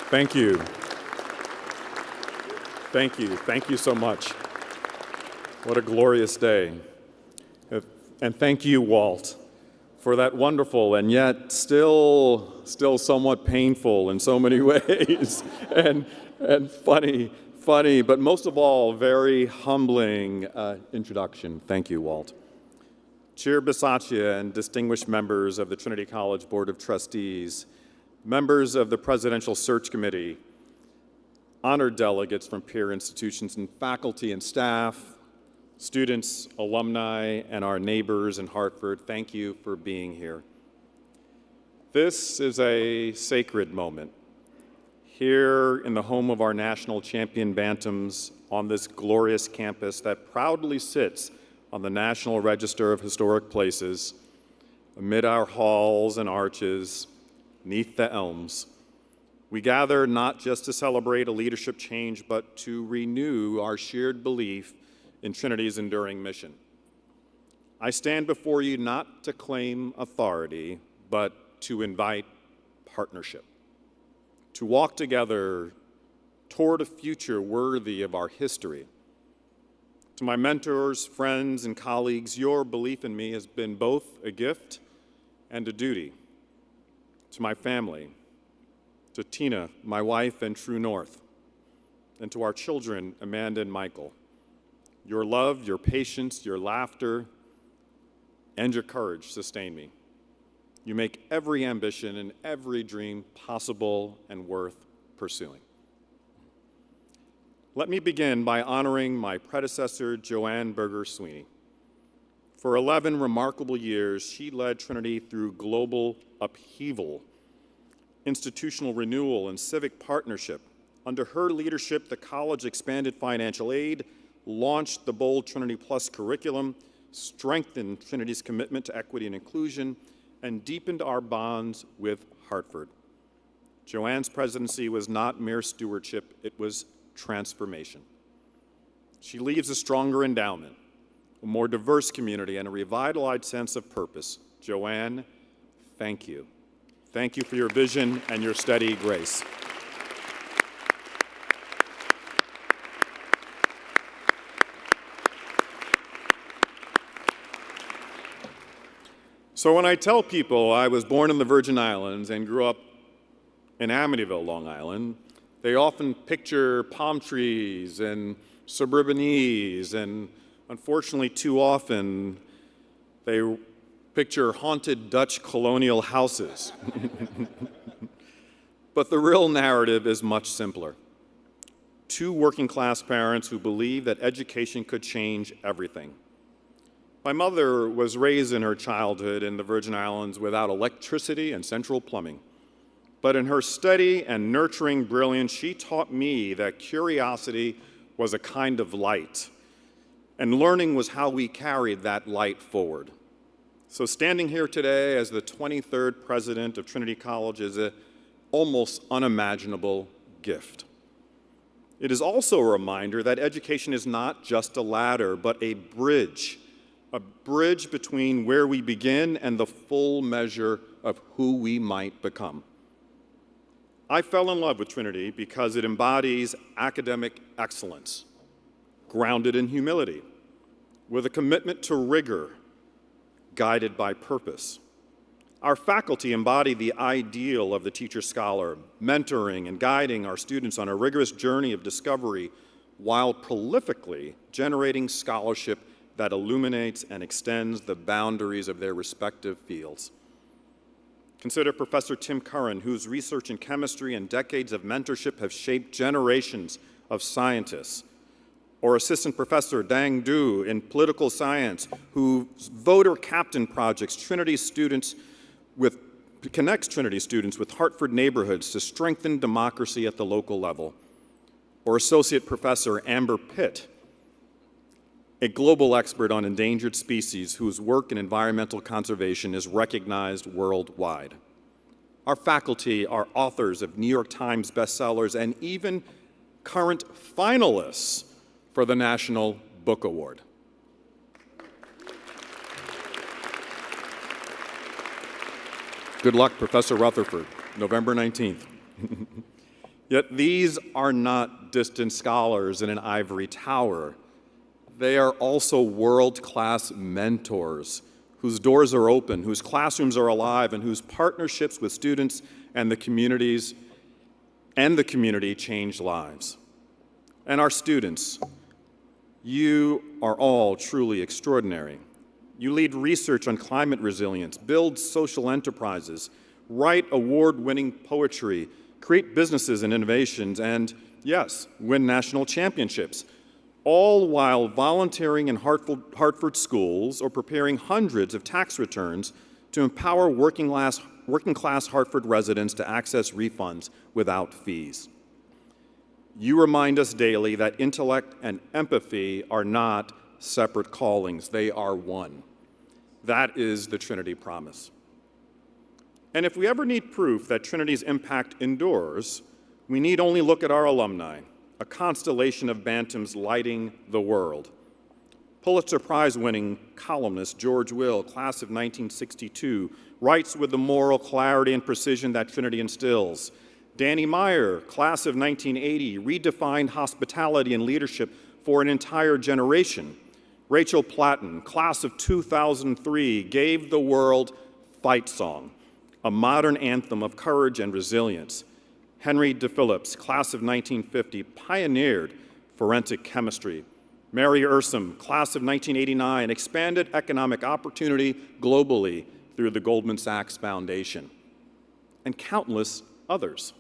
Thank you. Thank you. Thank you so much. What a glorious day. And thank you, Walt, for that wonderful and yet still somewhat painful in so many ways and funny, but most of all, very humbling introduction. Thank you, Walt. Chair Bisaccia and distinguished members of the Trinity College Board of Trustees, members of the Presidential Search Committee, honored delegates from peer institutions and faculty and staff, students, alumni, and our neighbors in Hartford, thank you for being here. This is a sacred moment. Here in the home of our national champion Bantams on this glorious campus that proudly sits on the National Register of Historic Places, amid our halls and arches, neath the elms, we gather not just to celebrate a leadership change, but to renew our shared belief in Trinity's enduring mission. I stand before you not to claim authority, but to invite partnership, to walk together toward a future worthy of our history. To my mentors, friends, and colleagues, your belief in me has been both a gift and a duty. To my family, to Tina, my wife and true north, and to our children, Amanda and Michael, your love, your patience, your laughter, and your courage sustain me. You make every ambition and every dream possible and worth pursuing. Let me begin by honoring my predecessor, Joanne Berger Sweeney. For 11 remarkable years, she led Trinity through global upheaval, institutional renewal, and civic partnership. Under her leadership, the college expanded financial aid, launched the bold Trinity Plus curriculum, strengthened Trinity's commitment to equity and inclusion, and deepened our bonds with Hartford. Joanne's presidency was not mere stewardship, it was transformation. She leaves a stronger endowment, a more diverse community, and a revitalized sense of purpose. Joanne, thank you. Thank you for your vision and your steady grace. So when I tell people I was born in the Virgin Islands and grew up in Amityville, Long Island, they often picture palm trees and suburbanese, and unfortunately too often they picture haunted Dutch colonial houses. But the real narrative is much simpler. Two working-class parents who believed that education could change everything. My mother was raised in her childhood in the Virgin Islands without electricity and central plumbing. But in her steady and nurturing brilliance, she taught me that curiosity was a kind of light, and learning was how we carried that light forward. So standing here today as the 23rd president of Trinity College is an almost unimaginable gift. It is also a reminder that education is not just a ladder, but a bridge between where we begin and the full measure of who we might become. I fell in love with Trinity because it embodies academic excellence, grounded in humility, with a commitment to rigor, guided by purpose. Our faculty embody the ideal of the teacher-scholar, mentoring and guiding our students on a rigorous journey of discovery while prolifically generating scholarship that illuminates and extends the boundaries of their respective fields. Consider Professor Tim Curran, whose research in chemistry and decades of mentorship have shaped generations of scientists. Or Assistant Professor Dang Du in political science, whose voter captain projects connects Trinity students with Hartford neighborhoods to strengthen democracy at the local level. Or Associate Professor Amber Pitt, a global expert on endangered species whose work in environmental conservation is recognized worldwide. Our faculty are authors of New York Times bestsellers and even current finalists for the National Book Award. Good luck, Professor Rutherford, November 19th. Yet these are not distant scholars in an ivory tower. They are also world-class mentors whose doors are open, whose classrooms are alive, and whose partnerships with students and the community change lives. And our students, you are all truly extraordinary. You lead research on climate resilience, build social enterprises, write award-winning poetry, create businesses and innovations, and, yes, win national championships, all while volunteering in Hartford schools or preparing hundreds of tax returns to empower working-class Hartford residents to access refunds without fees. You remind us daily that intellect and empathy are not separate callings. They are one. That is the Trinity promise. And if we ever need proof that Trinity's impact endures, we need only look at our alumni, a constellation of bantams lighting the world. Pulitzer Prize-winning columnist George Will, class of 1962, writes with the moral clarity and precision that Trinity instills. Danny Meyer, class of 1980, redefined hospitality and leadership for an entire generation. Rachel Platten, class of 2003, gave the world Fight Song, a modern anthem of courage and resilience. Henry DePhillips, class of 1950, pioneered forensic chemistry. Mary Ursum, class of 1989, expanded economic opportunity globally through the Goldman Sachs Foundation. And countless others.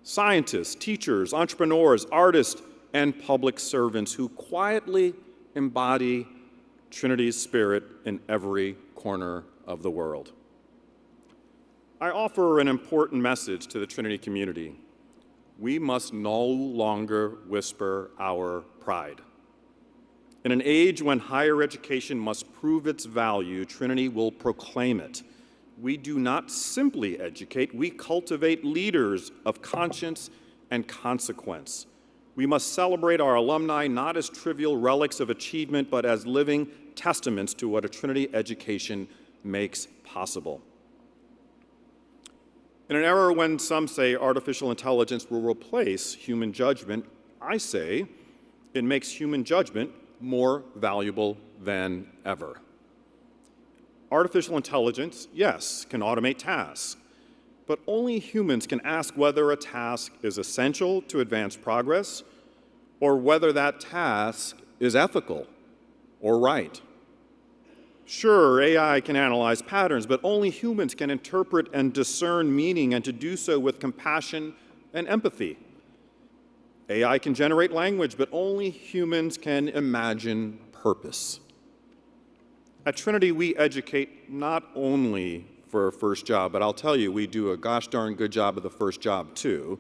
Scientists, teachers, entrepreneurs, artists, and public servants who quietly embody Trinity's spirit in every corner of the world. I offer an important message to the Trinity community. We must no longer whisper our pride. In an age when higher education must prove its value, Trinity will proclaim it. We do not simply educate, we cultivate leaders of conscience and consequence. We must celebrate our alumni not as trivial relics of achievement, but as living testaments to what a Trinity education makes possible. In an era when some say artificial intelligence will replace human judgment, I say it makes human judgment more valuable than ever. Artificial intelligence, yes, can automate tasks, but only humans can ask whether a task is essential to advance progress or whether that task is ethical or right. Sure, AI can analyze patterns, but only humans can interpret and discern meaning, and to do so with compassion and empathy. AI can generate language, but only humans can imagine purpose. At Trinity, we educate not only for a first job, but I'll tell you, we do a gosh darn good job of the first job too,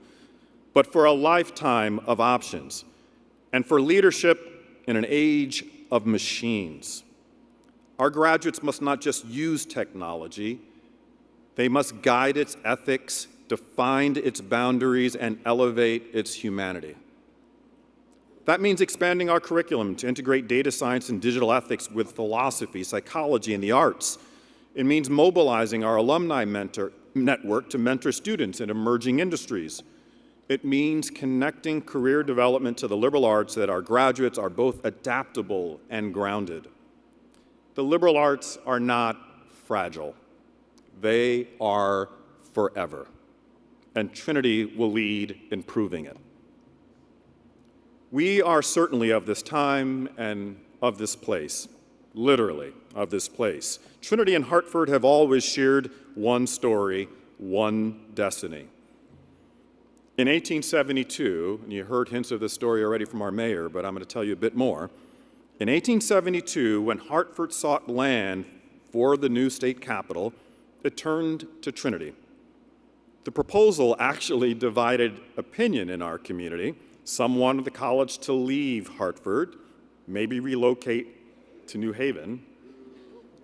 but for a lifetime of options, and for leadership in an age of machines. Our graduates must not just use technology, they must guide its ethics, define its boundaries, and elevate its humanity. That means expanding our curriculum to integrate data science and digital ethics with philosophy, psychology, and the arts. It means mobilizing our alumni network to mentor students in emerging industries. It means connecting career development to the liberal arts so that our graduates are both adaptable and grounded. The liberal arts are not fragile. They are forever. And Trinity will lead in proving it. We are certainly of this time and of this place, literally of this place. Trinity and Hartford have always shared one story, one destiny. In 1872, and you heard hints of this story already from our mayor, but I'm going to tell you a bit more. In 1872, when Hartford sought land for the new state capital, it turned to Trinity. The proposal actually divided opinion in our community. Some wanted the college to leave Hartford, maybe relocate to New Haven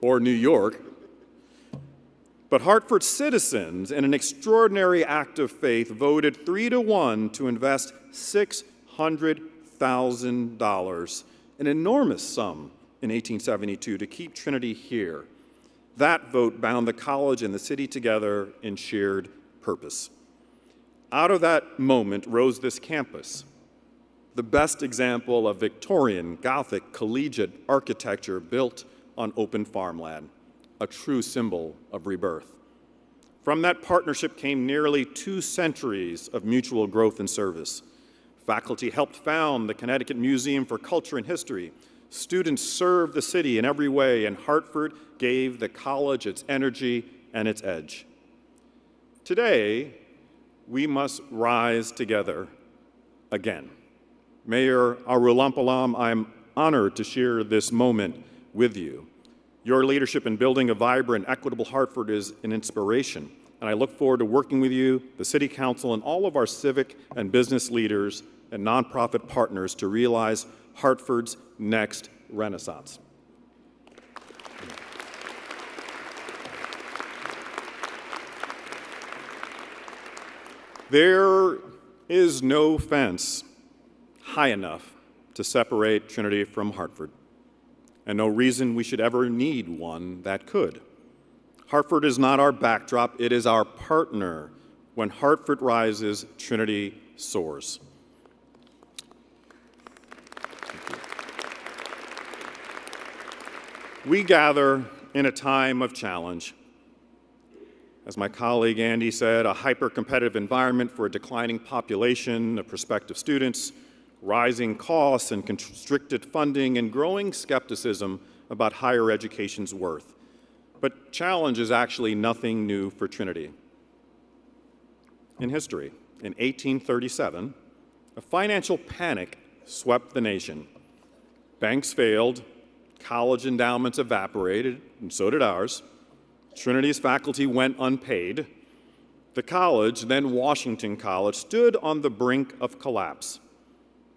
or New York. But Hartford citizens, in an extraordinary act of faith, voted 3-1 to invest $600,000, an enormous sum in 1872, to keep Trinity here. That vote bound the college and the city together in shared purpose. Out of that moment rose this campus, the best example of Victorian, Gothic, collegiate architecture built on open farmland, a true symbol of rebirth. From that partnership came nearly 2 centuries of mutual growth and service. Faculty helped found the Connecticut Museum for Culture and History. Students served the city in every way, and Hartford gave the college its energy and its edge. Today, we must rise together again. Mayor Arulampalam, I'm honored to share this moment with you. Your leadership in building a vibrant, equitable Hartford is an inspiration, and I look forward to working with you, the City Council, and all of our civic and business leaders and nonprofit partners to realize Hartford's next renaissance. There is no fence high enough to separate Trinity from Hartford, and no reason we should ever need one that could. Hartford is not our backdrop, it is our partner. When Hartford rises, Trinity soars. We gather in a time of challenge. As my colleague Andy said, a hyper-competitive environment for a declining population of prospective students, rising costs and constricted funding, and growing skepticism about higher education's worth. But challenge is actually nothing new for Trinity. In history, in 1837, a financial panic swept the nation. Banks failed, college endowments evaporated, and so did ours. Trinity's faculty went unpaid. The college, then Washington College, stood on the brink of collapse.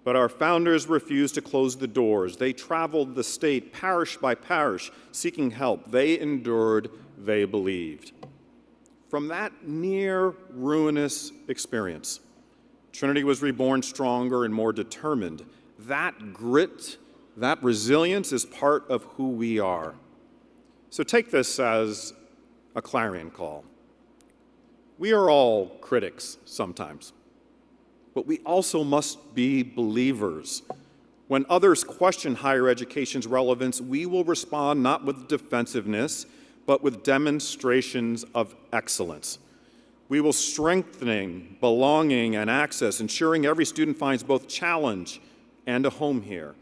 But our founders refused to close the doors. They traveled the state, parish by parish, seeking help. They endured, they believed. From that near ruinous experience, Trinity was reborn stronger and more determined. That grit, that resilience is part of who we are. So take this as a clarion call. We are all critics sometimes, but we also must be believers. When others question higher education's relevance, we will respond not with defensiveness, but with demonstrations of excellence. We will strengthen belonging and access, ensuring every student finds both challenge and a home here.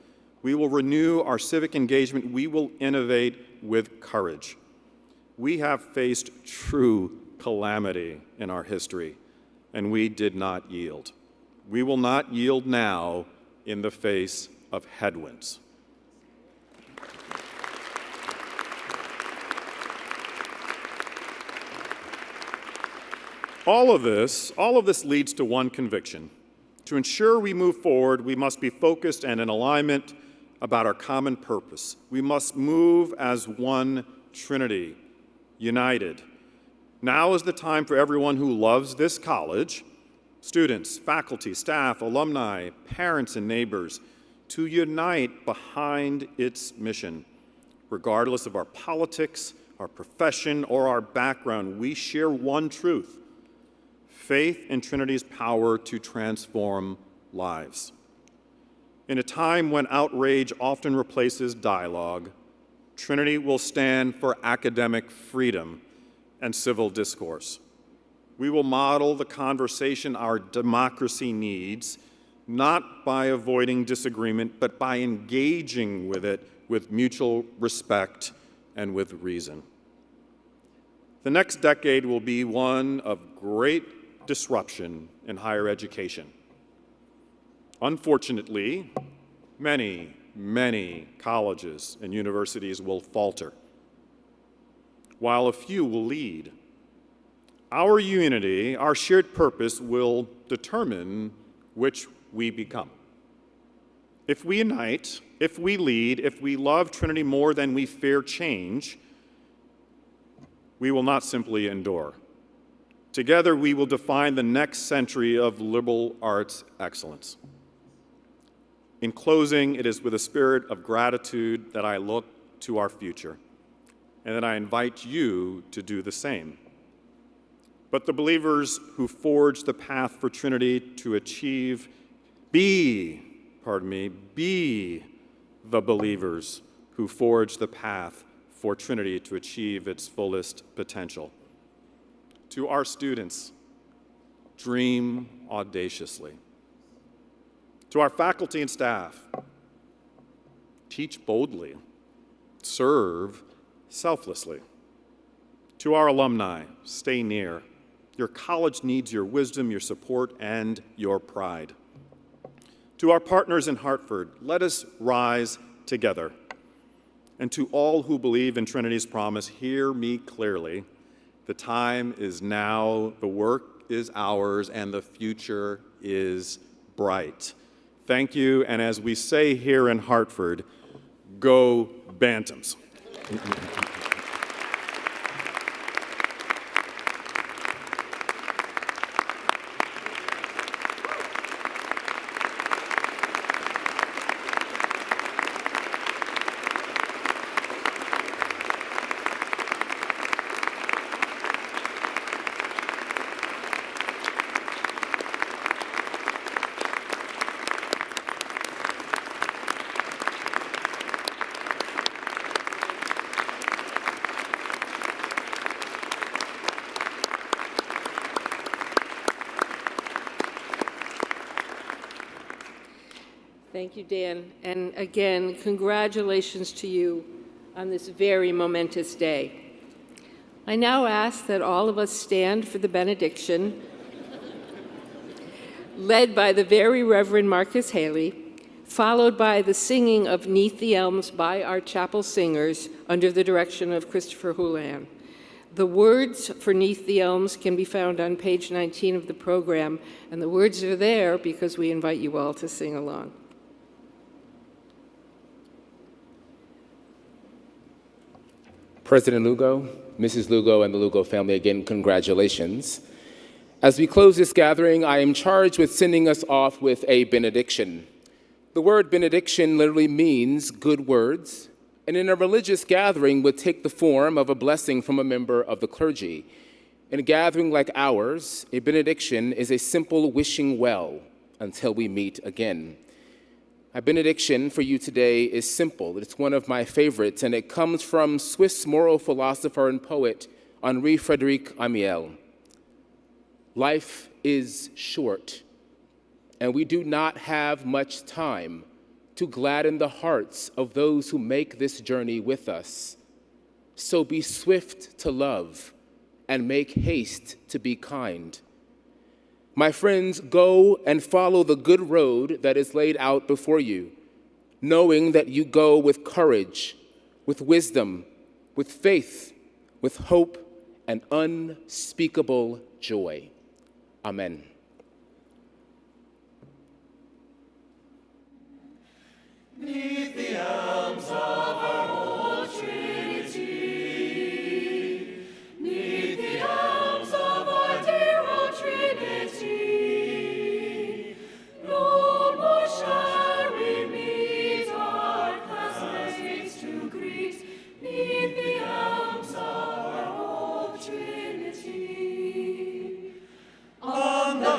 We will renew our civic engagement. We will innovate with courage. We have faced true calamity in our history, and we did not yield. We will not yield now in the face of headwinds. All of this leads to one conviction. To ensure we move forward, we must be focused and in alignment about our common purpose. We must move as one Trinity, united. Now is the time for everyone who loves this college, students, faculty, staff, alumni, parents, and neighbors, to unite behind its mission. Regardless of our politics, our profession, or our background, we share one truth: faith in Trinity's power to transform lives. In a time when outrage often replaces dialogue, Trinity will stand for academic freedom and civil discourse. We will model the conversation our democracy needs, not by avoiding disagreement, but by engaging with it with mutual respect and with reason. The next decade will be one of great disruption in higher education. Unfortunately, many colleges and universities will falter, while a few will lead. Our unity, our shared purpose will determine which we become. If we unite, if we lead, if we love Trinity more than we fear change, we will not simply endure. Together, we will define the next century of liberal arts excellence. In closing, it is with a spirit of gratitude that I look to our future, and that I invite you to do the same. but the believers who forge the path for Trinity to achieve, be the believers who forge the path for Trinity to achieve its fullest potential. To our students, dream audaciously. To our faculty and staff, teach boldly, serve selflessly. To our alumni, stay near. Your college needs your wisdom, your support, and your pride. To our partners in Hartford, let us rise together. And to all who believe in Trinity's promise, hear me clearly. The time is now, the work is ours, and the future is bright. Thank you, and as we say here in Hartford, go Bantams. Thank you, Dan. And again, congratulations to you on this very momentous day. I now ask that all of us stand for the benediction, led by the very Reverend Marcus Haley, followed by the singing of 'Neath the Elms by our chapel singers under the direction of Christopher Houlihan. The words for 'Neath the Elms can be found on page 19 of the program, and the words are there because we invite you all to sing along. President Lugo, Mrs. Lugo, and the Lugo family, again, congratulations. As we close this gathering, I am charged with sending us off with a benediction. The word benediction literally means good words, and in a religious gathering would take the form of a blessing from a member of the clergy. In a gathering like ours, a benediction is a simple wishing well until we meet again. My benediction for you today is simple. It's one of my favorites, and it comes from Swiss moral philosopher and poet Henri Frédéric Amiel. Life is short, and we do not have much time to gladden the hearts of those who make this journey with us. So be swift to love and make haste to be kind. My friends, go and follow the good road that is laid out before you, knowing that you go with courage, with wisdom, with faith, with hope, and unspeakable joy. Amen. Neath the elms of our old Trinity, neath the elms of our dear old Trinity, no more shall we meet our classmates to greet, neath the elms of our old Trinity. On the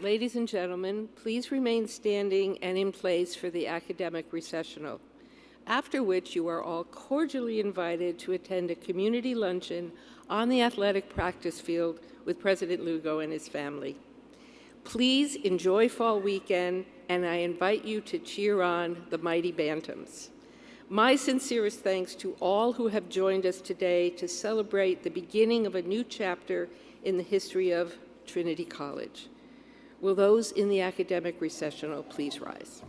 Ladies and gentlemen, please remain standing and in place for the academic recessional, after which you are all cordially invited to attend a community luncheon on the athletic practice field with President Lugo and his family. Please enjoy fall weekend, and I invite you to cheer on the mighty Bantams. My sincerest thanks to all who have joined us today to celebrate the beginning of a new chapter in the history of Trinity College. Will those in the academic recessional please rise?